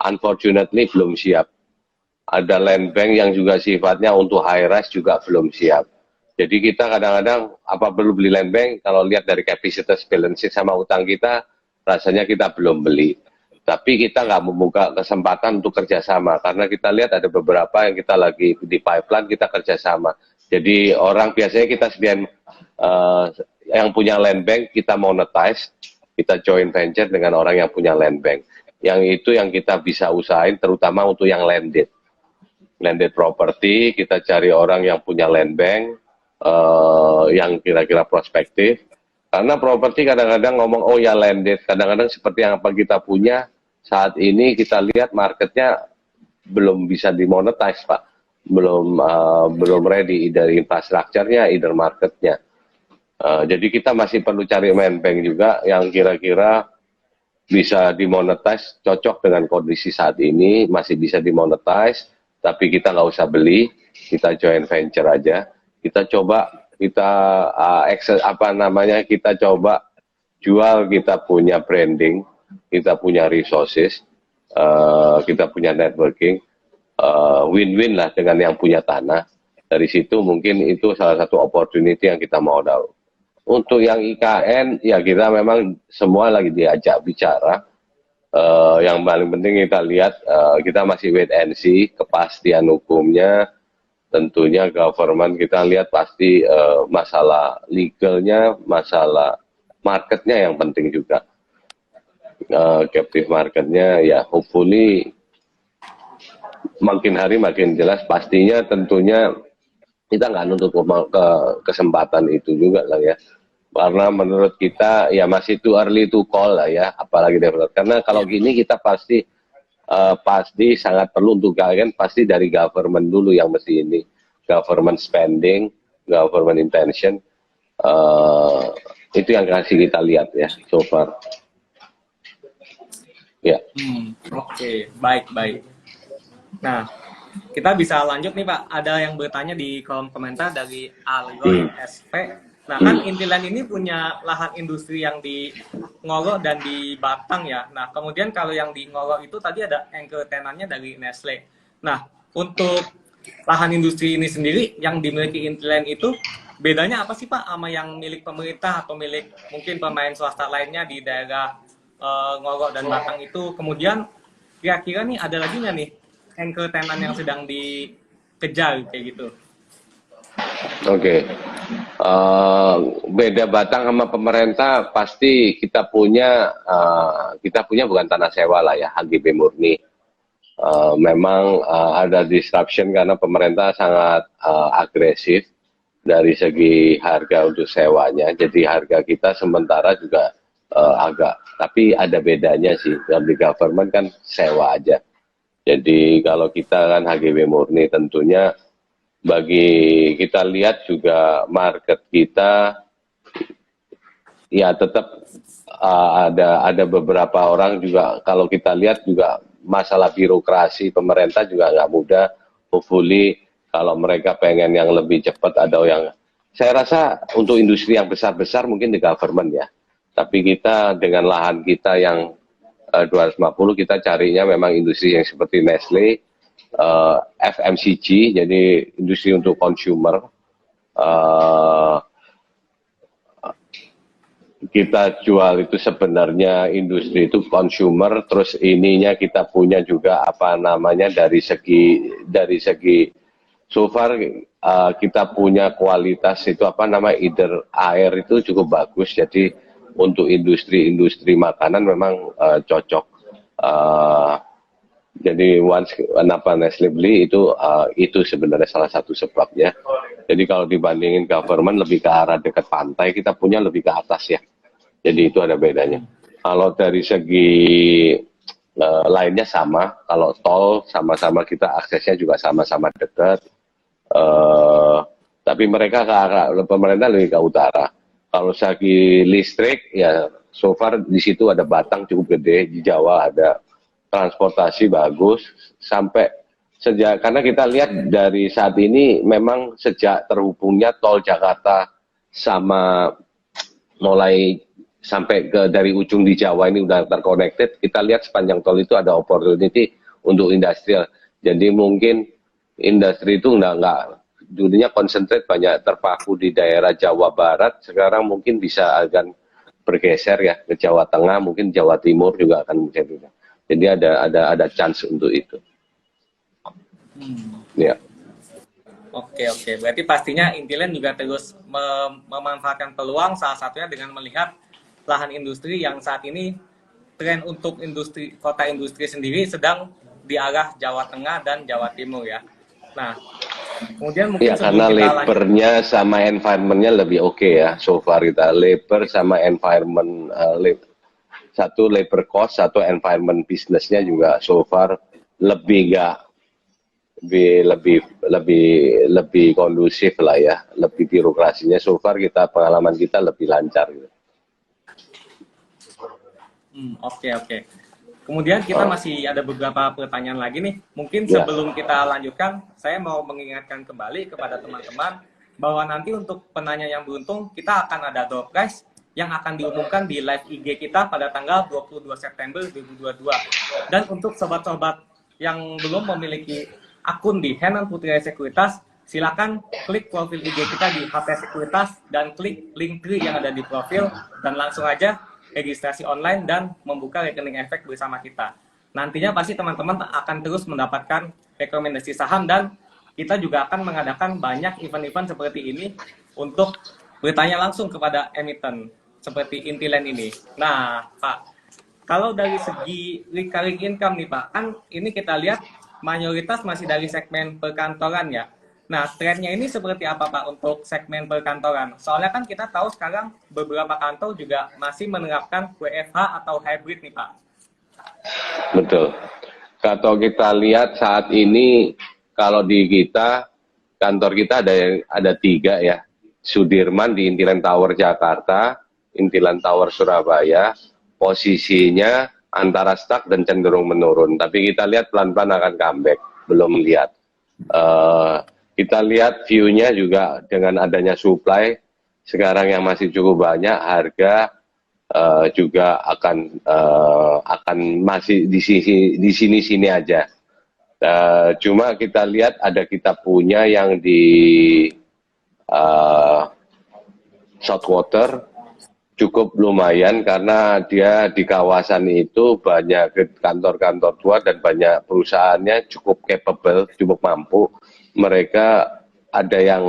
unfortunately belum siap. Ada land bank yang juga sifatnya untuk high rise juga belum siap. Jadi kita kadang-kadang apa perlu beli land bank kalau lihat dari capacity balance sheet sama utang kita rasanya kita belum beli, tapi kita nggak membuka kesempatan untuk kerjasama karena kita lihat ada beberapa yang kita lagi di pipeline kita kerjasama. Jadi orang biasanya kita sediain yang punya land bank kita monetize, kita joint venture dengan orang yang punya land bank. Yang itu yang kita bisa usahain terutama untuk yang landed property kita cari orang yang punya land bank yang kira-kira prospektif. Karena properti kadang-kadang ngomong, oh ya landed, kadang-kadang seperti yang apa kita punya, saat ini kita lihat marketnya belum bisa dimonetize Pak. Belum ready, either infrastrukturnya, either marketnya. Jadi kita masih perlu cari land bank juga yang kira-kira bisa dimonetize, cocok dengan kondisi saat ini, masih bisa dimonetize, tapi kita nggak usah beli, kita joint venture aja. Kita coba kita kita coba jual, kita punya branding, kita punya resources, kita punya networking, win-win lah dengan yang punya tanah. Dari situ mungkin itu salah satu opportunity yang kita mau tahu. Untuk yang IKN ya kita memang semua lagi diajak bicara. Yang paling penting kita lihat kita masih wait and see kepastian hukumnya. Tentunya government kita lihat pasti masalah legalnya, masalah marketnya yang penting juga. Captive marketnya ya hopefully makin hari makin jelas. Pastinya tentunya kita nggak nuntut kesempatan itu juga lah ya. Karena menurut kita ya masih too early to call lah ya, apalagi developer. Karena kalau gini kita pasti sangat perlu untuk kalian pasti dari government dulu yang mesti ini, government spending, government intention, itu yang kasih kita lihat ya so far. Ya. Oke, baik. Nah, kita bisa lanjut nih Pak. Ada yang bertanya di kolom komentar dari Algon SP. Nah, kan Intiland ini punya lahan industri yang di Ngoro dan di Batang ya. Nah, kemudian kalau yang di Ngoro itu tadi ada anchor tenannya dari Nestle. Nah, untuk lahan industri ini sendiri yang dimiliki Intiland itu bedanya apa sih Pak sama yang milik pemerintah atau milik mungkin pemain swasta lainnya di daerah Ngoro dan Batang itu? Kemudian kira-kira nih ada lagi nggak nih anchor tenant yang sedang dikejar kayak gitu? Oke. Beda Batang sama pemerintah pasti kita punya bukan tanah sewa lah ya, HGB murni. Memang ada disruption karena pemerintah sangat agresif dari segi harga untuk sewanya. Jadi harga kita sementara juga tapi ada bedanya sih. Di government kan sewa aja. Jadi kalau kita kan HGB murni tentunya bagi kita lihat juga market kita ya tetap ada beberapa orang juga kalau kita lihat juga masalah birokrasi pemerintah juga nggak mudah. Hopefully kalau mereka pengen yang lebih cepat ada yang saya rasa untuk industri yang besar-besar mungkin di government ya. Tapi kita dengan lahan kita yang 250 kita carinya memang industri yang seperti Nestle, FMCG, jadi industri untuk consumer. Kita jual itu sebenarnya industri itu consumer, terus ininya kita punya juga apa namanya dari segi so far kita punya kualitas itu apa namanya either air itu cukup bagus, jadi untuk industri makanan memang cocok. Jadi kenapa Nestle beli itu sebenarnya salah satu sebabnya. Jadi kalau dibandingin government lebih ke arah dekat pantai, kita punya lebih ke atas ya. Jadi itu ada bedanya. Kalau dari segi lainnya sama, kalau tol sama-sama kita aksesnya juga sama-sama dekat. Tapi mereka ke arah pemerintah lebih ke utara. Kalau segi listrik ya so far di situ ada Batang cukup gede, di Jawa ada transportasi bagus sampai karena kita lihat dari saat ini memang sejak terhubungnya tol Jakarta sama mulai sampai dari ujung di Jawa ini udah terconnected, kita lihat sepanjang tol itu ada opportunity untuk industrial. Jadi mungkin industri itu nggak dulunya konsentrate banyak terpaku di daerah Jawa Barat, sekarang mungkin bisa akan bergeser ya ke Jawa Tengah, mungkin Jawa Timur juga akan bergeser. Jadi ada chance untuk itu. Ya. Oke. Berarti pastinya Intiland juga terus memanfaatkan peluang, salah satunya dengan melihat lahan industri yang saat ini tren untuk kota industri sendiri sedang di arah Jawa Tengah dan Jawa Timur ya. Nah, kemudian mungkin ya karena labornya sama environmentnya lebih oke ya so far kita labor sama environment satu labor cost satu environment bisnisnya juga so far lebih kondusif lah ya, lebih birokrasinya so far pengalaman kita lebih lancar gitu. Oke. Kemudian kita masih ada beberapa pertanyaan lagi nih. Mungkin sebelum kita lanjutkan, saya mau mengingatkan kembali kepada teman-teman bahwa nanti untuk penanya yang beruntung, kita akan ada door prize yang akan diumumkan di live IG kita pada tanggal 22 September 2022. Dan untuk sobat-sobat yang belum memiliki akun di Henan Putri Sekuritas, silakan klik profil IG kita di HP Sekuritas dan klik link tree yang ada di profil dan langsung aja registrasi online dan membuka rekening efek bersama kita. Nantinya pasti teman-teman akan terus mendapatkan rekomendasi saham dan kita juga akan mengadakan banyak event-event seperti ini untuk bertanya langsung kepada emiten seperti Intiland ini. Nah, Pak, kalau dari segi recurring income nih Pak, kan ini kita lihat mayoritas masih dari segmen perkantoran ya. Nah, trennya ini seperti apa Pak untuk segmen perkantoran? Soalnya kan kita tahu sekarang beberapa kantor juga masih menerapkan WFH atau hybrid nih Pak. Betul. Kalau kita lihat saat ini, kalau di kita, kantor kita ada 3 ya. Sudirman di Intiland Tower Jakarta, Intiland Tower Surabaya, posisinya antara stuck dan cenderung menurun. Tapi kita lihat pelan-pelan akan comeback, belum lihat. Kita lihat view-nya juga dengan adanya supply, sekarang yang masih cukup banyak, harga juga akan masih di sini aja. Cuma kita lihat ada kita punya yang di Southwater cukup lumayan karena dia di kawasan itu banyak kantor-kantor tua dan banyak perusahaannya cukup capable, cukup mampu. Mereka ada yang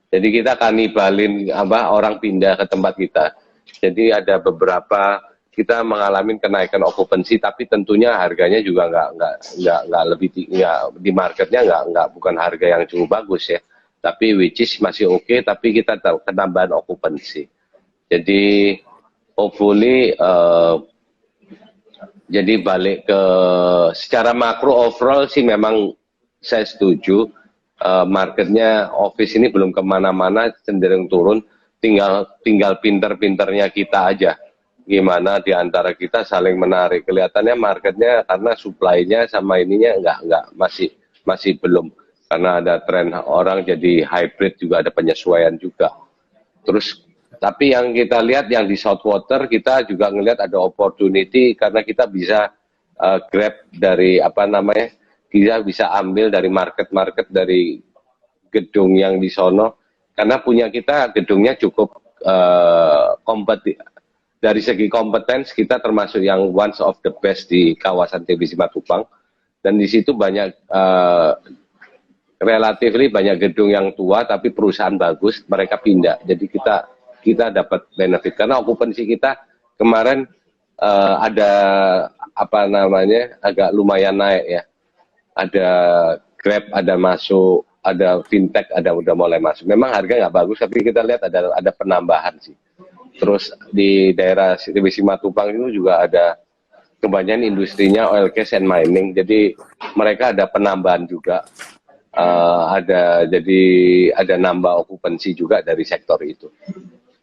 jadi kita kanibalin orang pindah ke tempat kita. Jadi ada beberapa kita mengalami kenaikan okupansi, tapi tentunya harganya juga nggak lebih di marketnya bukan harga yang cukup bagus ya. Tapi which is masih oke, tapi kita tahu penambahan okupansi. Jadi hopefully jadi balik ke secara makro overall sih memang saya setuju. Marketnya office ini belum kemana-mana, cenderung turun. Tinggal pinter-pinternya kita aja. Gimana di antara kita saling menarik. Kelihatannya marketnya karena supply-nya sama ininya masih belum. Karena ada tren orang jadi hybrid juga ada penyesuaian juga. Terus tapi yang kita lihat yang di Southwater kita juga ngelihat ada opportunity karena kita bisa grab dari kita bisa ambil dari market dari gedung yang di sono karena punya kita gedungnya cukup dari segi kompetens kita termasuk yang one of the best di kawasan TBC Matupang dan di situ banyak relatively banyak gedung yang tua tapi perusahaan bagus mereka pindah jadi kita dapat benefit karena okupansi kita kemarin ada agak lumayan naik ya. Ada Grab, ada masuk, ada fintech, ada udah mulai masuk. Memang harga nggak bagus, tapi kita lihat ada penambahan sih. Terus di daerah TBC Matupang itu juga ada kebanyakan industrinya oil, gas, and mining. Jadi mereka ada penambahan juga. Ada nambah okupansi juga dari sektor itu.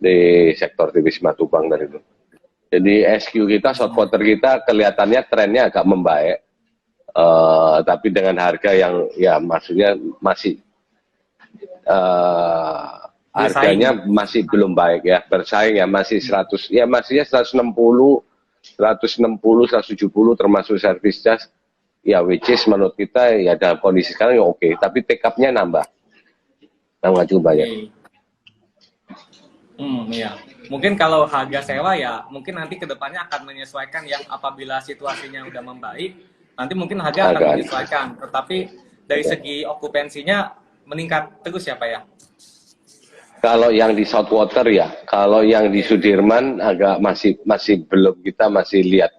Di sektor TBC Matupang dari itu. Jadi SQ kita, Southwater kita kelihatannya trennya agak membaik. Tapi dengan harga yang ya maksudnya masih harganya masih belum baik ya bersaing ya masih 100 ya masihnya 160 170 termasuk service charge ya which is menurut kita ya dalam kondisi sekarang ya oke tapi take up-nya nambah cukup banyak. Ya. Mungkin kalau harga sewa ya mungkin nanti kedepannya akan menyesuaikan ya apabila situasinya udah membaik nanti mungkin harga akan menyesuaikan, tetapi dari segi okupansinya meningkat terus ya Pak ya? Kalau yang di Southwater ya, kalau yang di Sudirman agak masih belum kita masih lihat.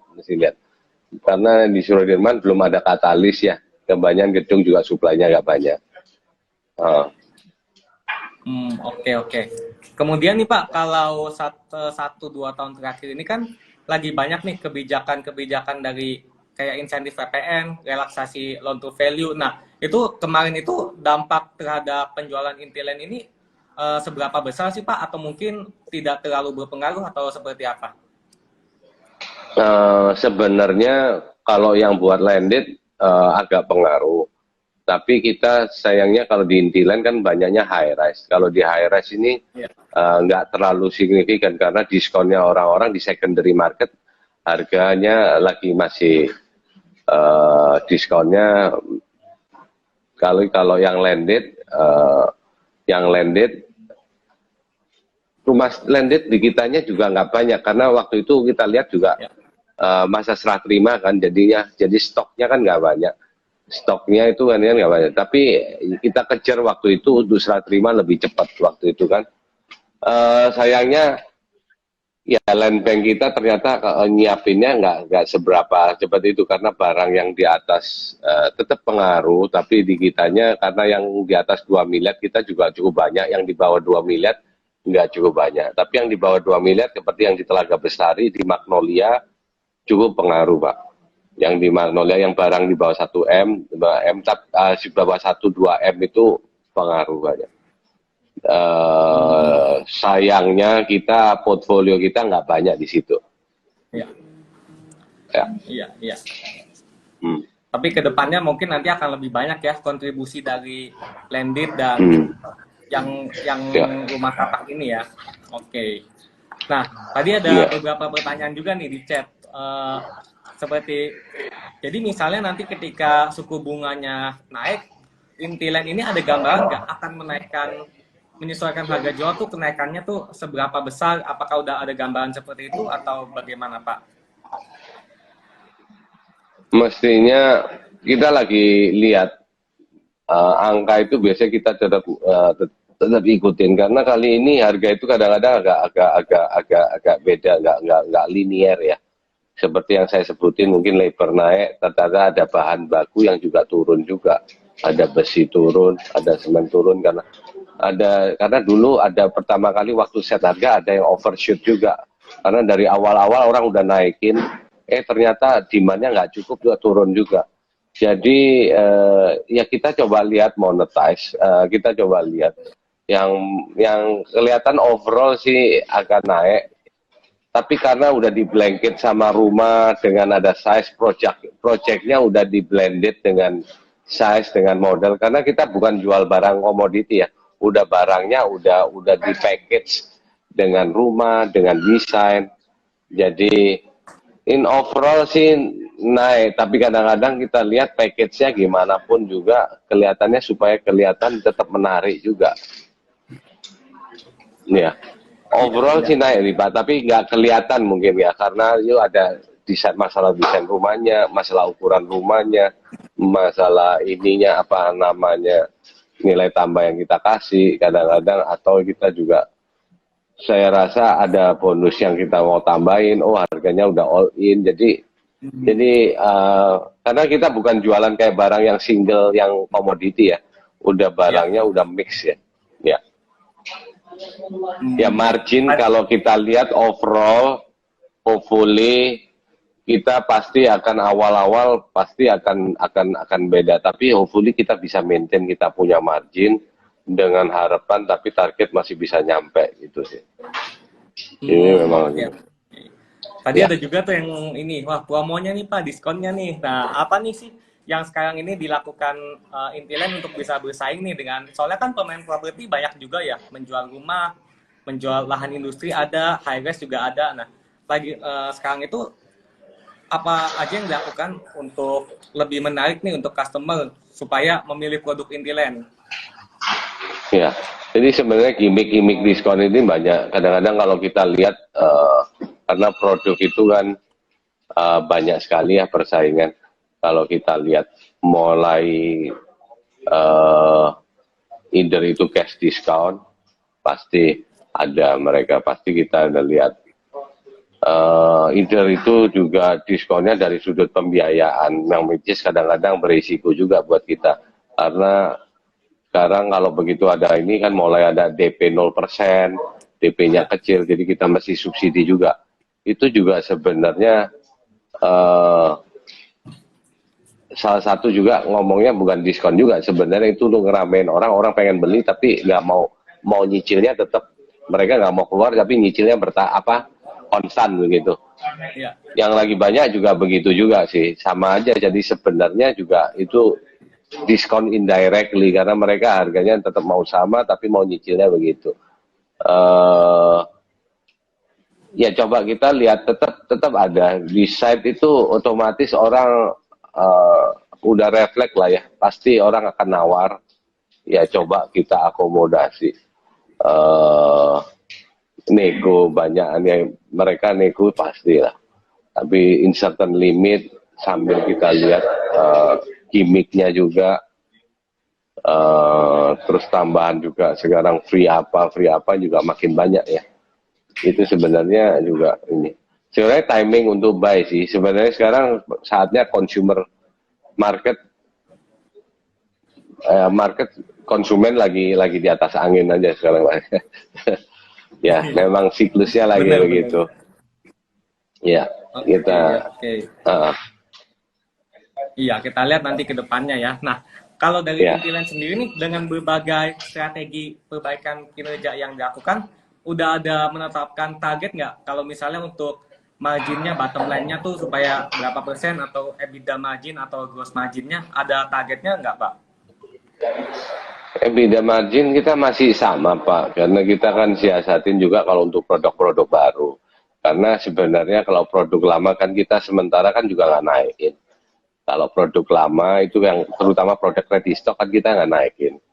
Karena di Sudirman belum ada katalis ya, kebanyakan gedung juga suplainya nggak banyak. Oke. Kemudian nih Pak, kalau 1-2 tahun terakhir ini kan lagi banyak nih kebijakan dari kayak insentif PPN, relaksasi loan to value. Nah, itu kemarin itu dampak terhadap penjualan Intiland ini seberapa besar sih Pak? Atau mungkin tidak terlalu berpengaruh atau seperti apa? Sebenarnya kalau yang buat landed agak pengaruh. Tapi kita sayangnya kalau di Intiland kan banyaknya high rise. Kalau di high rise ini nggak terlalu signifikan karena diskonnya orang-orang di secondary market harganya lagi masih diskonnya kalau yang landed rumah landed di kitanya juga nggak banyak karena waktu itu kita lihat juga masa serah terima kan jadi stoknya kan nggak banyak itu kan nggak banyak tapi kita kejar waktu itu untuk serah terima lebih cepat waktu itu kan sayangnya ya land bank kita ternyata nyiapinnya nggak seberapa cepat itu karena barang yang di atas tetap pengaruh, tapi di kitanya karena yang di atas 2 miliar kita juga cukup banyak, yang di bawah 2 miliar nggak cukup banyak. Tapi yang di bawah 2 miliar seperti yang di Telaga Bestari, di Magnolia cukup pengaruh, Pak. Yang di Magnolia yang barang di bawah 1 M, di bawah 1-2 M itu pengaruh banyak. Sayangnya kita portfolio kita nggak banyak di situ. Iya. Ya. Iya, iya. Tapi kedepannya mungkin nanti akan lebih banyak ya kontribusi dari landed dan yang rumah tapak ini ya. Oke. Nah, tadi ada beberapa pertanyaan juga nih di chat. Seperti, jadi misalnya nanti ketika suku bunganya naik, Intiland ini ada gambaran nggak akan menyesuaikan harga jual tuh kenaikannya tuh seberapa besar? Apakah udah ada gambaran seperti itu atau bagaimana, Pak? Mestinya kita lagi lihat angka itu biasanya kita tetap ikutin karena kali ini harga itu kadang-kadang agak beda, nggak linear ya. Seperti yang saya sebutin, mungkin labor naik, ternyata ada bahan baku yang juga turun juga, ada besi turun, ada semen turun karena dulu ada pertama kali waktu set harga ada yang overshoot juga karena dari awal-awal orang udah naikin ternyata demandnya nggak cukup juga turun juga. Jadi ya kita coba lihat monetize, kita coba lihat yang kelihatan overall sih akan naik, tapi karena udah di blanket sama rumah dengan ada size projectnya udah di blended dengan size dengan model, karena kita bukan jual barang komoditi ya, udah barangnya udah di package dengan rumah, dengan desain. Jadi in overall sih naik, tapi kadang-kadang kita lihat package-nya gimana pun juga kelihatannya supaya kelihatan tetap menarik juga. Ya, overall sih naik nih Pak, tapi nggak kelihatan mungkin ya karena itu ada masalah desain rumahnya, masalah ukuran rumahnya, masalah ininya apa namanya, nilai tambah yang kita kasih kadang-kadang, atau kita juga saya rasa ada bonus yang kita mau tambahin, harganya udah all in, jadi karena kita bukan jualan kayak barang yang single yang komoditi ya, udah barangnya udah mix ya. Ya margin kalau kita lihat overall hopefully kita pasti akan awal-awal pasti akan beda, tapi hopefully kita bisa maintain kita punya margin dengan harapan tapi target masih bisa nyampe gitu sih. Ini memang gitu. Tadi ada juga tuh yang ini, wah promonya nih Pak, diskonnya nih. Nah, apa nih sih yang sekarang ini dilakukan Intiland untuk bisa bersaing nih dengan, soalnya kan pemain properti banyak juga ya, menjual rumah, menjual lahan industri ada, high rise juga ada. Nah, lagi sekarang itu apa aja yang dilakukan untuk lebih menarik nih untuk customer supaya memilih produk Intiland? Ya, jadi sebenarnya gimmick diskon ini banyak. Kadang-kadang kalau kita lihat karena produk itu kan banyak sekali ya persaingan. Kalau kita lihat mulai either itu cash discount, pasti ada mereka, pasti kita ada lihat. Either itu juga diskonnya dari sudut pembiayaan, yang which is kadang-kadang berisiko juga buat kita. Karena sekarang kalau begitu ada ini kan mulai ada DP 0%, DP-nya kecil, jadi kita mesti subsidi juga. Itu juga sebenarnya salah satu juga ngomongnya bukan diskon juga, sebenarnya itu untuk ngeramein orang pengen beli tapi nggak mau nyicilnya, tetap mereka nggak mau keluar tapi nyicilnya konstan begitu. Ya. Yang lagi banyak juga begitu juga sih, sama aja. Jadi sebenarnya juga itu diskon indirectly karena mereka harganya tetap mau sama tapi mau nyicilnya begitu. Ya coba kita lihat, tetap ada di site itu, otomatis orang udah refleks lah ya, pasti orang akan nawar, ya coba kita akomodasi, nego banyak, mereka nego pastilah, tapi in certain limit sambil kita lihat gimmicknya juga, terus tambahan juga sekarang free apa juga makin banyak ya. Itu sebenarnya juga ini. Sebenarnya timing untuk buy sih. Sebenarnya sekarang saatnya consumer market market konsumen lagi di atas angin aja sekarang. Ya, memang siklusnya lagi Benar, benar. begitu. Ya, Oke, kita oke. uh, Iya, kita lihat nanti ke depannya ya. Nah, kalau dari ya. Intiland sendiri nih, dengan berbagai strategi perbaikan kinerja yang dilakukan, udah ada menetapkan target nggak? Kalau misalnya untuk marginnya, bottom line-nya tuh supaya berapa persen, atau EBITDA margin atau gross marginnya, ada targetnya nggak, Pak? EBITDA margin kita masih sama Pak, karena kita kan siasatin juga kalau untuk produk-produk baru. Karena sebenarnya kalau produk lama kan kita sementara kan juga nggak naikin. Kalau produk lama itu yang terutama produk ready stock kan kita nggak naikin.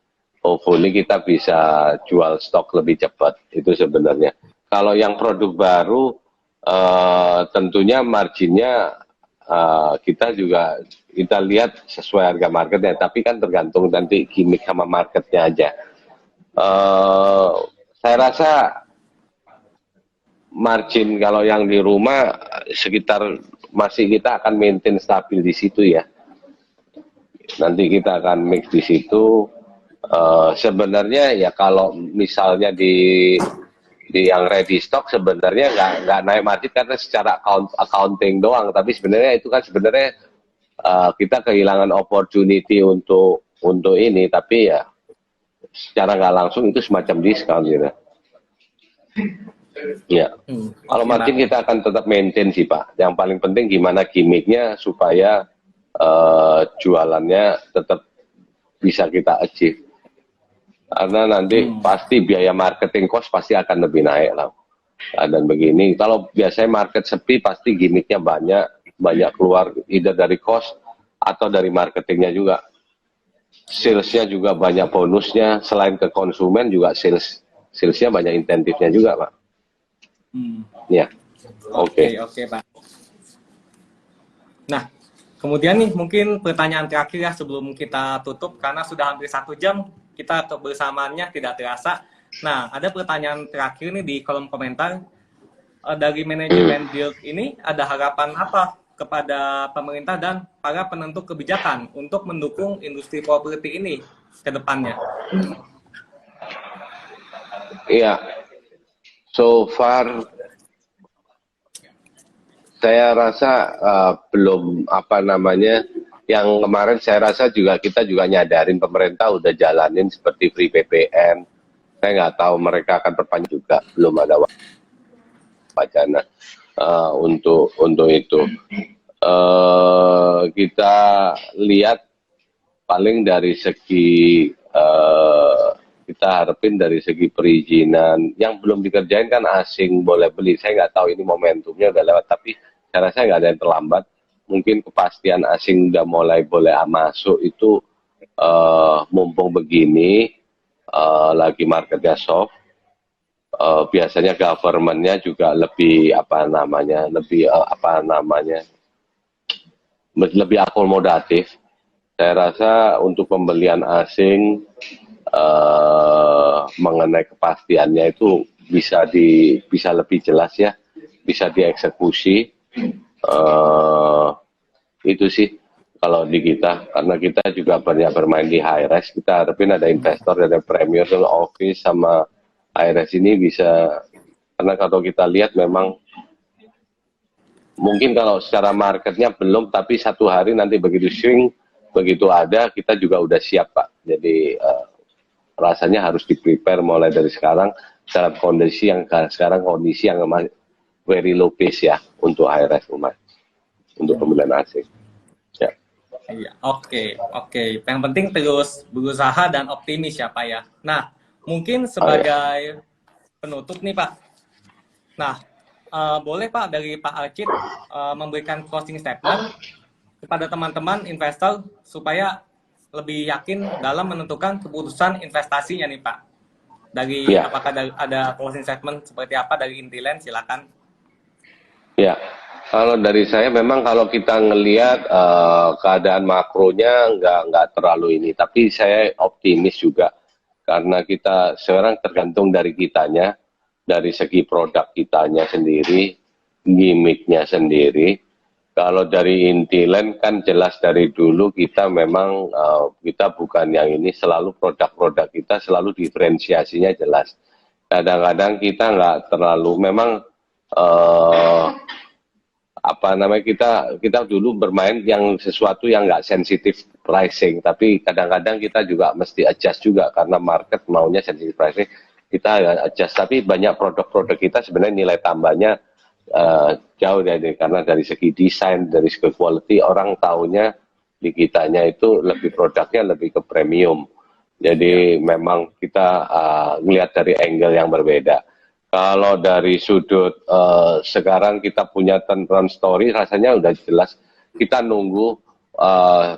Hopefully kita bisa jual stok lebih cepat, itu sebenarnya. Kalau yang produk baru tentunya marginnya kita juga kita lihat sesuai harga marketnya, tapi kan tergantung nanti gimmick sama marketnya aja. Saya rasa margin kalau yang di rumah sekitar masih kita akan maintain stabil di situ ya. Nanti kita akan mix di situ. Sebenarnya ya kalau misalnya di yang ready stock sebenarnya nggak naik margin karena secara accounting doang, tapi sebenarnya itu kan sebenarnya kita kehilangan opportunity untuk ini, tapi ya secara nggak langsung itu semacam diskon gitu. Ya, kalau Oke, margin Pak. kita akan tetap maintain sih Pak. Yang paling penting gimana gimmicknya supaya jualannya tetap bisa kita achieve. Karena nanti pasti biaya marketing cost pasti akan lebih naik lah. Dan begini, kalau biasanya market sepi pasti gimmicknya banyak keluar, either dari cost atau dari marketingnya juga. Salesnya juga banyak bonusnya, selain ke konsumen juga salesnya banyak insentifnya juga Pak. Ya, Oke, oke. oke, Pak. Nah, kemudian nih mungkin pertanyaan terakhir ya sebelum kita tutup, karena sudah hampir 1 jam kita kebersamaannya tidak terasa. Nah, ada pertanyaan terakhir nih di kolom komentar. Dari manajemen Build ini ada harapan apa kepada pemerintah dan para penentu kebijakan untuk mendukung industri properti ini ke depannya? Iya, so far saya rasa belum apa namanya, yang kemarin saya rasa juga kita juga nyadarin pemerintah udah jalanin seperti free PPN. Saya nggak tahu mereka akan perpanjang juga, belum ada wacana untuk itu. Kita lihat paling dari segi kita harapin dari segi perizinan yang belum dikerjain kan asing boleh beli. Saya nggak tahu ini momentumnya udah lewat, tapi saya rasa nggak ada yang terlambat. Mungkin kepastian asing udah mulai boleh masuk itu mumpung begini lagi marketnya soft. Biasanya governmentnya juga lebih lebih akomodatif. Saya rasa untuk pembelian asing mengenai kepastiannya itu bisa lebih jelas ya, bisa dieksekusi. Itu sih kalau di kita, karena kita juga banyak bermain di high rise, kita harapin ada investor dari premier office sama high rise ini bisa, karena kalau kita lihat memang mungkin kalau secara marketnya belum, tapi satu hari nanti begitu swing, begitu ada, kita juga udah siap Pak. Jadi rasanya harus di-prepare mulai dari sekarang dalam kondisi yang sekarang kondisi yang very low pace ya untuk high rise rumah, untuk pembelian asing. Ya. Iya, oke. Yang penting terus berusaha dan optimis ya Pak ya. Nah, mungkin sebagai penutup nih Pak. Nah, boleh Pak dari Pak Archid memberikan closing statement kepada teman-teman investor supaya lebih yakin dalam menentukan keputusan investasinya nih Pak. Apakah ada closing statement seperti apa dari Intiland? Silakan. Ya, kalau dari saya memang kalau kita ngelihat keadaan makronya nggak terlalu ini, tapi saya optimis juga karena kita sekarang tergantung dari kitanya. dari segi produk kitanya sendiri, gimmicknya sendiri. Kalau dari Intiland kan jelas dari dulu kita memang kita bukan yang ini, selalu produk-produk kita selalu diferensiasinya jelas. Kadang-kadang kita nggak terlalu memang apa namanya, kita dulu bermain yang sesuatu yang nggak sensitif pricing, tapi kadang-kadang kita juga mesti adjust juga karena market maunya sensitif pricing, kita adjust. Tapi banyak produk-produk kita sebenarnya nilai tambahnya jauh dari, karena dari segi desain, dari segi quality, orang taunya di kitanya itu lebih produknya lebih ke premium. Jadi memang kita ngelihat dari angle yang berbeda. Kalau dari sudut sekarang kita punya turnaround story, rasanya udah jelas. Kita nunggu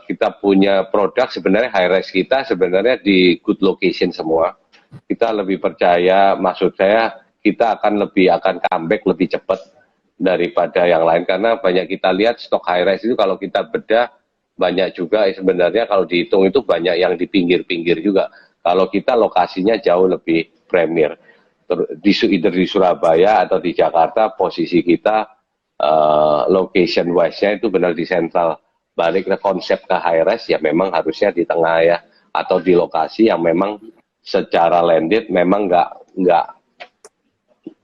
kita punya produk sebenarnya high rise kita sebenarnya di good location semua. Kita lebih percaya, maksud saya kita akan comeback lebih cepat daripada yang lain, karena banyak kita lihat stok high rise itu kalau kita bedah banyak juga sebenarnya kalau dihitung itu banyak yang di pinggir-pinggir juga. Kalau kita lokasinya jauh lebih premier. Either di Surabaya atau di Jakarta, posisi kita location wise-nya itu benar di sentral. Balik ke konsep ke high rise ya memang harusnya di tengah ya, atau di lokasi yang memang secara landed memang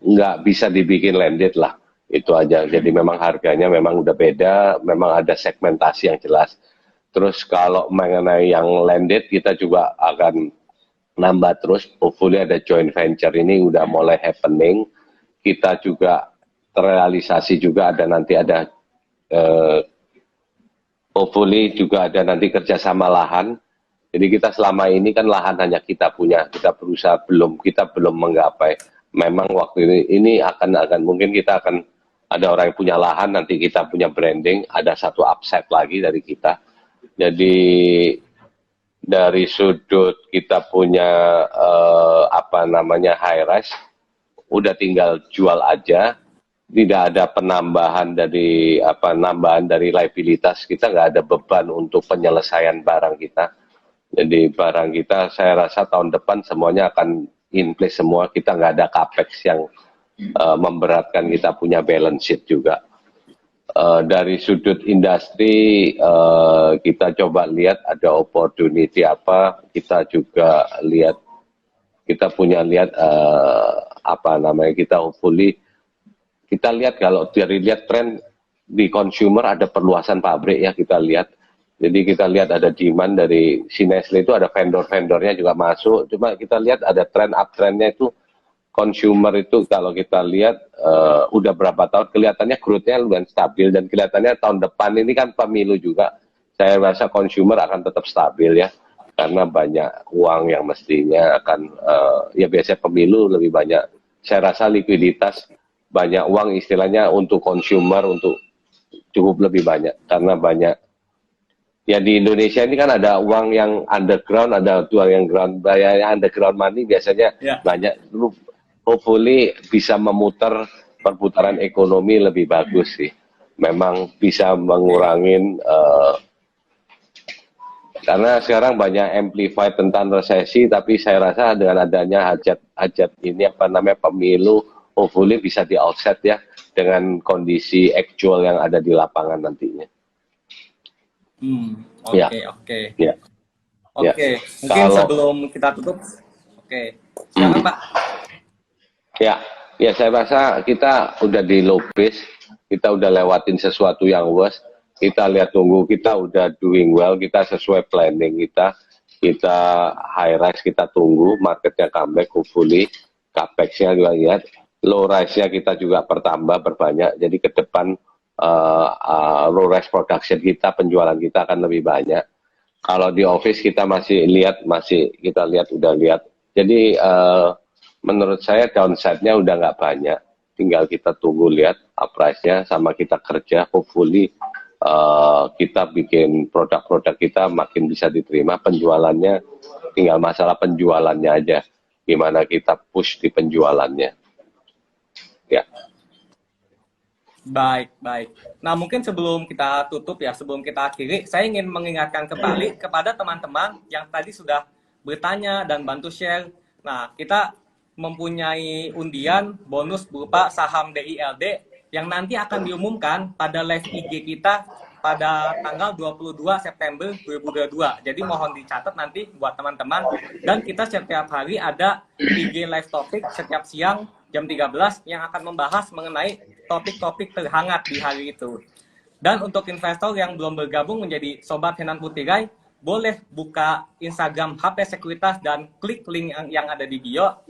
nggak bisa dibikin landed lah, itu aja. Jadi memang harganya memang udah beda, memang ada segmentasi yang jelas. Terus kalau mengenai yang landed kita juga akan nambah terus, hopefully ada joint venture ini udah mulai happening, kita juga terrealisasi juga, ada nanti ada hopefully juga ada nanti kerjasama lahan. Jadi kita selama ini kan lahan hanya kita punya, kita berusaha kita belum menggapai. Memang waktu ini akan mungkin kita akan ada orang yang punya lahan, nanti kita punya branding, ada satu upside lagi dari kita. Jadi dari sudut kita punya apa namanya high rise, udah tinggal jual aja, tidak ada penambahan dari nambahan dari liabilitas, kita nggak ada beban untuk penyelesaian barang kita. Jadi barang kita saya rasa tahun depan semuanya akan in place semua, kita nggak ada capex yang memberatkan kita punya balance sheet juga. Dari sudut industri kita coba lihat ada opportunity apa, kita juga lihat, kita punya lihat apa namanya, kita hopefully kita lihat kalau dari lihat tren di consumer ada perluasan pabrik ya, kita lihat. Jadi kita lihat ada demand dari si Nestle itu, ada vendor-vendornya juga masuk, cuma kita lihat ada tren uptrendnya itu consumer itu kalau kita lihat udah berapa tahun kelihatannya growth-nya lumayan stabil, dan kelihatannya tahun depan ini kan pemilu juga, saya rasa consumer akan tetap stabil ya, karena banyak uang yang mestinya akan ya biasanya pemilu lebih banyak, saya rasa likuiditas banyak uang istilahnya untuk consumer untuk cukup lebih banyak, karena banyak ya di Indonesia ini kan ada uang yang underground, ada uang yang ground, bayar underground money biasanya banyak. Hopefully bisa memutar perputaran ekonomi lebih bagus sih. Memang bisa mengurangin karena sekarang banyak amplify tentang resesi, tapi saya rasa dengan adanya hajat ini apa namanya pemilu, hopefully bisa di offset ya dengan kondisi actual yang ada di lapangan nantinya. Oke. Mungkin sebelum kita tutup, silakan Pak. Ya saya rasa kita udah di low base, kita udah lewatin sesuatu yang worst, kita lihat tunggu, kita udah doing well, kita sesuai planning kita high rise, kita tunggu marketnya comeback, hopefully capex-nya juga lihat, low rise-nya kita juga berbanyak, jadi ke depan low rise production kita, penjualan kita akan lebih banyak. Kalau di office kita masih lihat, jadi menurut saya downside-nya udah nggak banyak, tinggal kita tunggu lihat price-nya, sama kita kerja, hopefully kita bikin produk-produk kita makin bisa diterima, penjualannya tinggal masalah penjualannya aja, gimana kita push di penjualannya. Ya. Baik. Nah mungkin sebelum kita tutup ya, sebelum kita akhiri, saya ingin mengingatkan kembali kepada teman-teman yang tadi sudah bertanya dan bantu share. Nah kita mempunyai undian bonus berupa saham DILD yang nanti akan diumumkan pada live IG kita pada tanggal 22 September 2022. Jadi mohon dicatat nanti buat teman-teman. Dan kita setiap hari ada IG live topik setiap siang jam 13 yang akan membahas mengenai topik-topik terhangat di hari itu. Dan untuk investor yang belum bergabung menjadi Sobat Henan Putirai, boleh buka Instagram HP Sekuritas dan klik link yang ada di bio.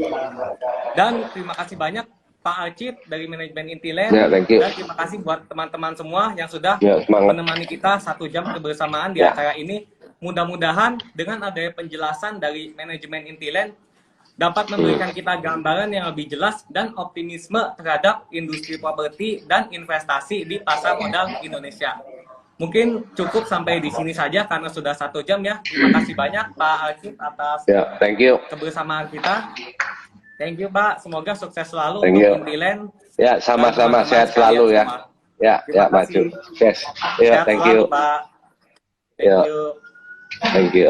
Dan terima kasih banyak Pak Archid dari manajemen Intiland. Ya, thank you. Dan terima kasih buat teman-teman semua yang sudah semangat. menemani kita 1 jam kebersamaan di acara ini. Mudah-mudahan dengan adanya penjelasan dari manajemen Intiland dapat memberikan kita gambaran yang lebih jelas dan optimisme terhadap industri properti dan investasi di pasar modal Indonesia. Mungkin cukup sampai di sini saja karena sudah 1 jam ya. Terima kasih banyak Pak Archid atas Thank you. kebersamaan kita. Thank you Pak. Semoga sukses selalu Thank untuk you. Intiland. Ya, sama-sama sehat selalu ya. Ya, maju. Yes. Ya, Sehat thank selalu, you. Pak. Thank Ya. you. Thank you.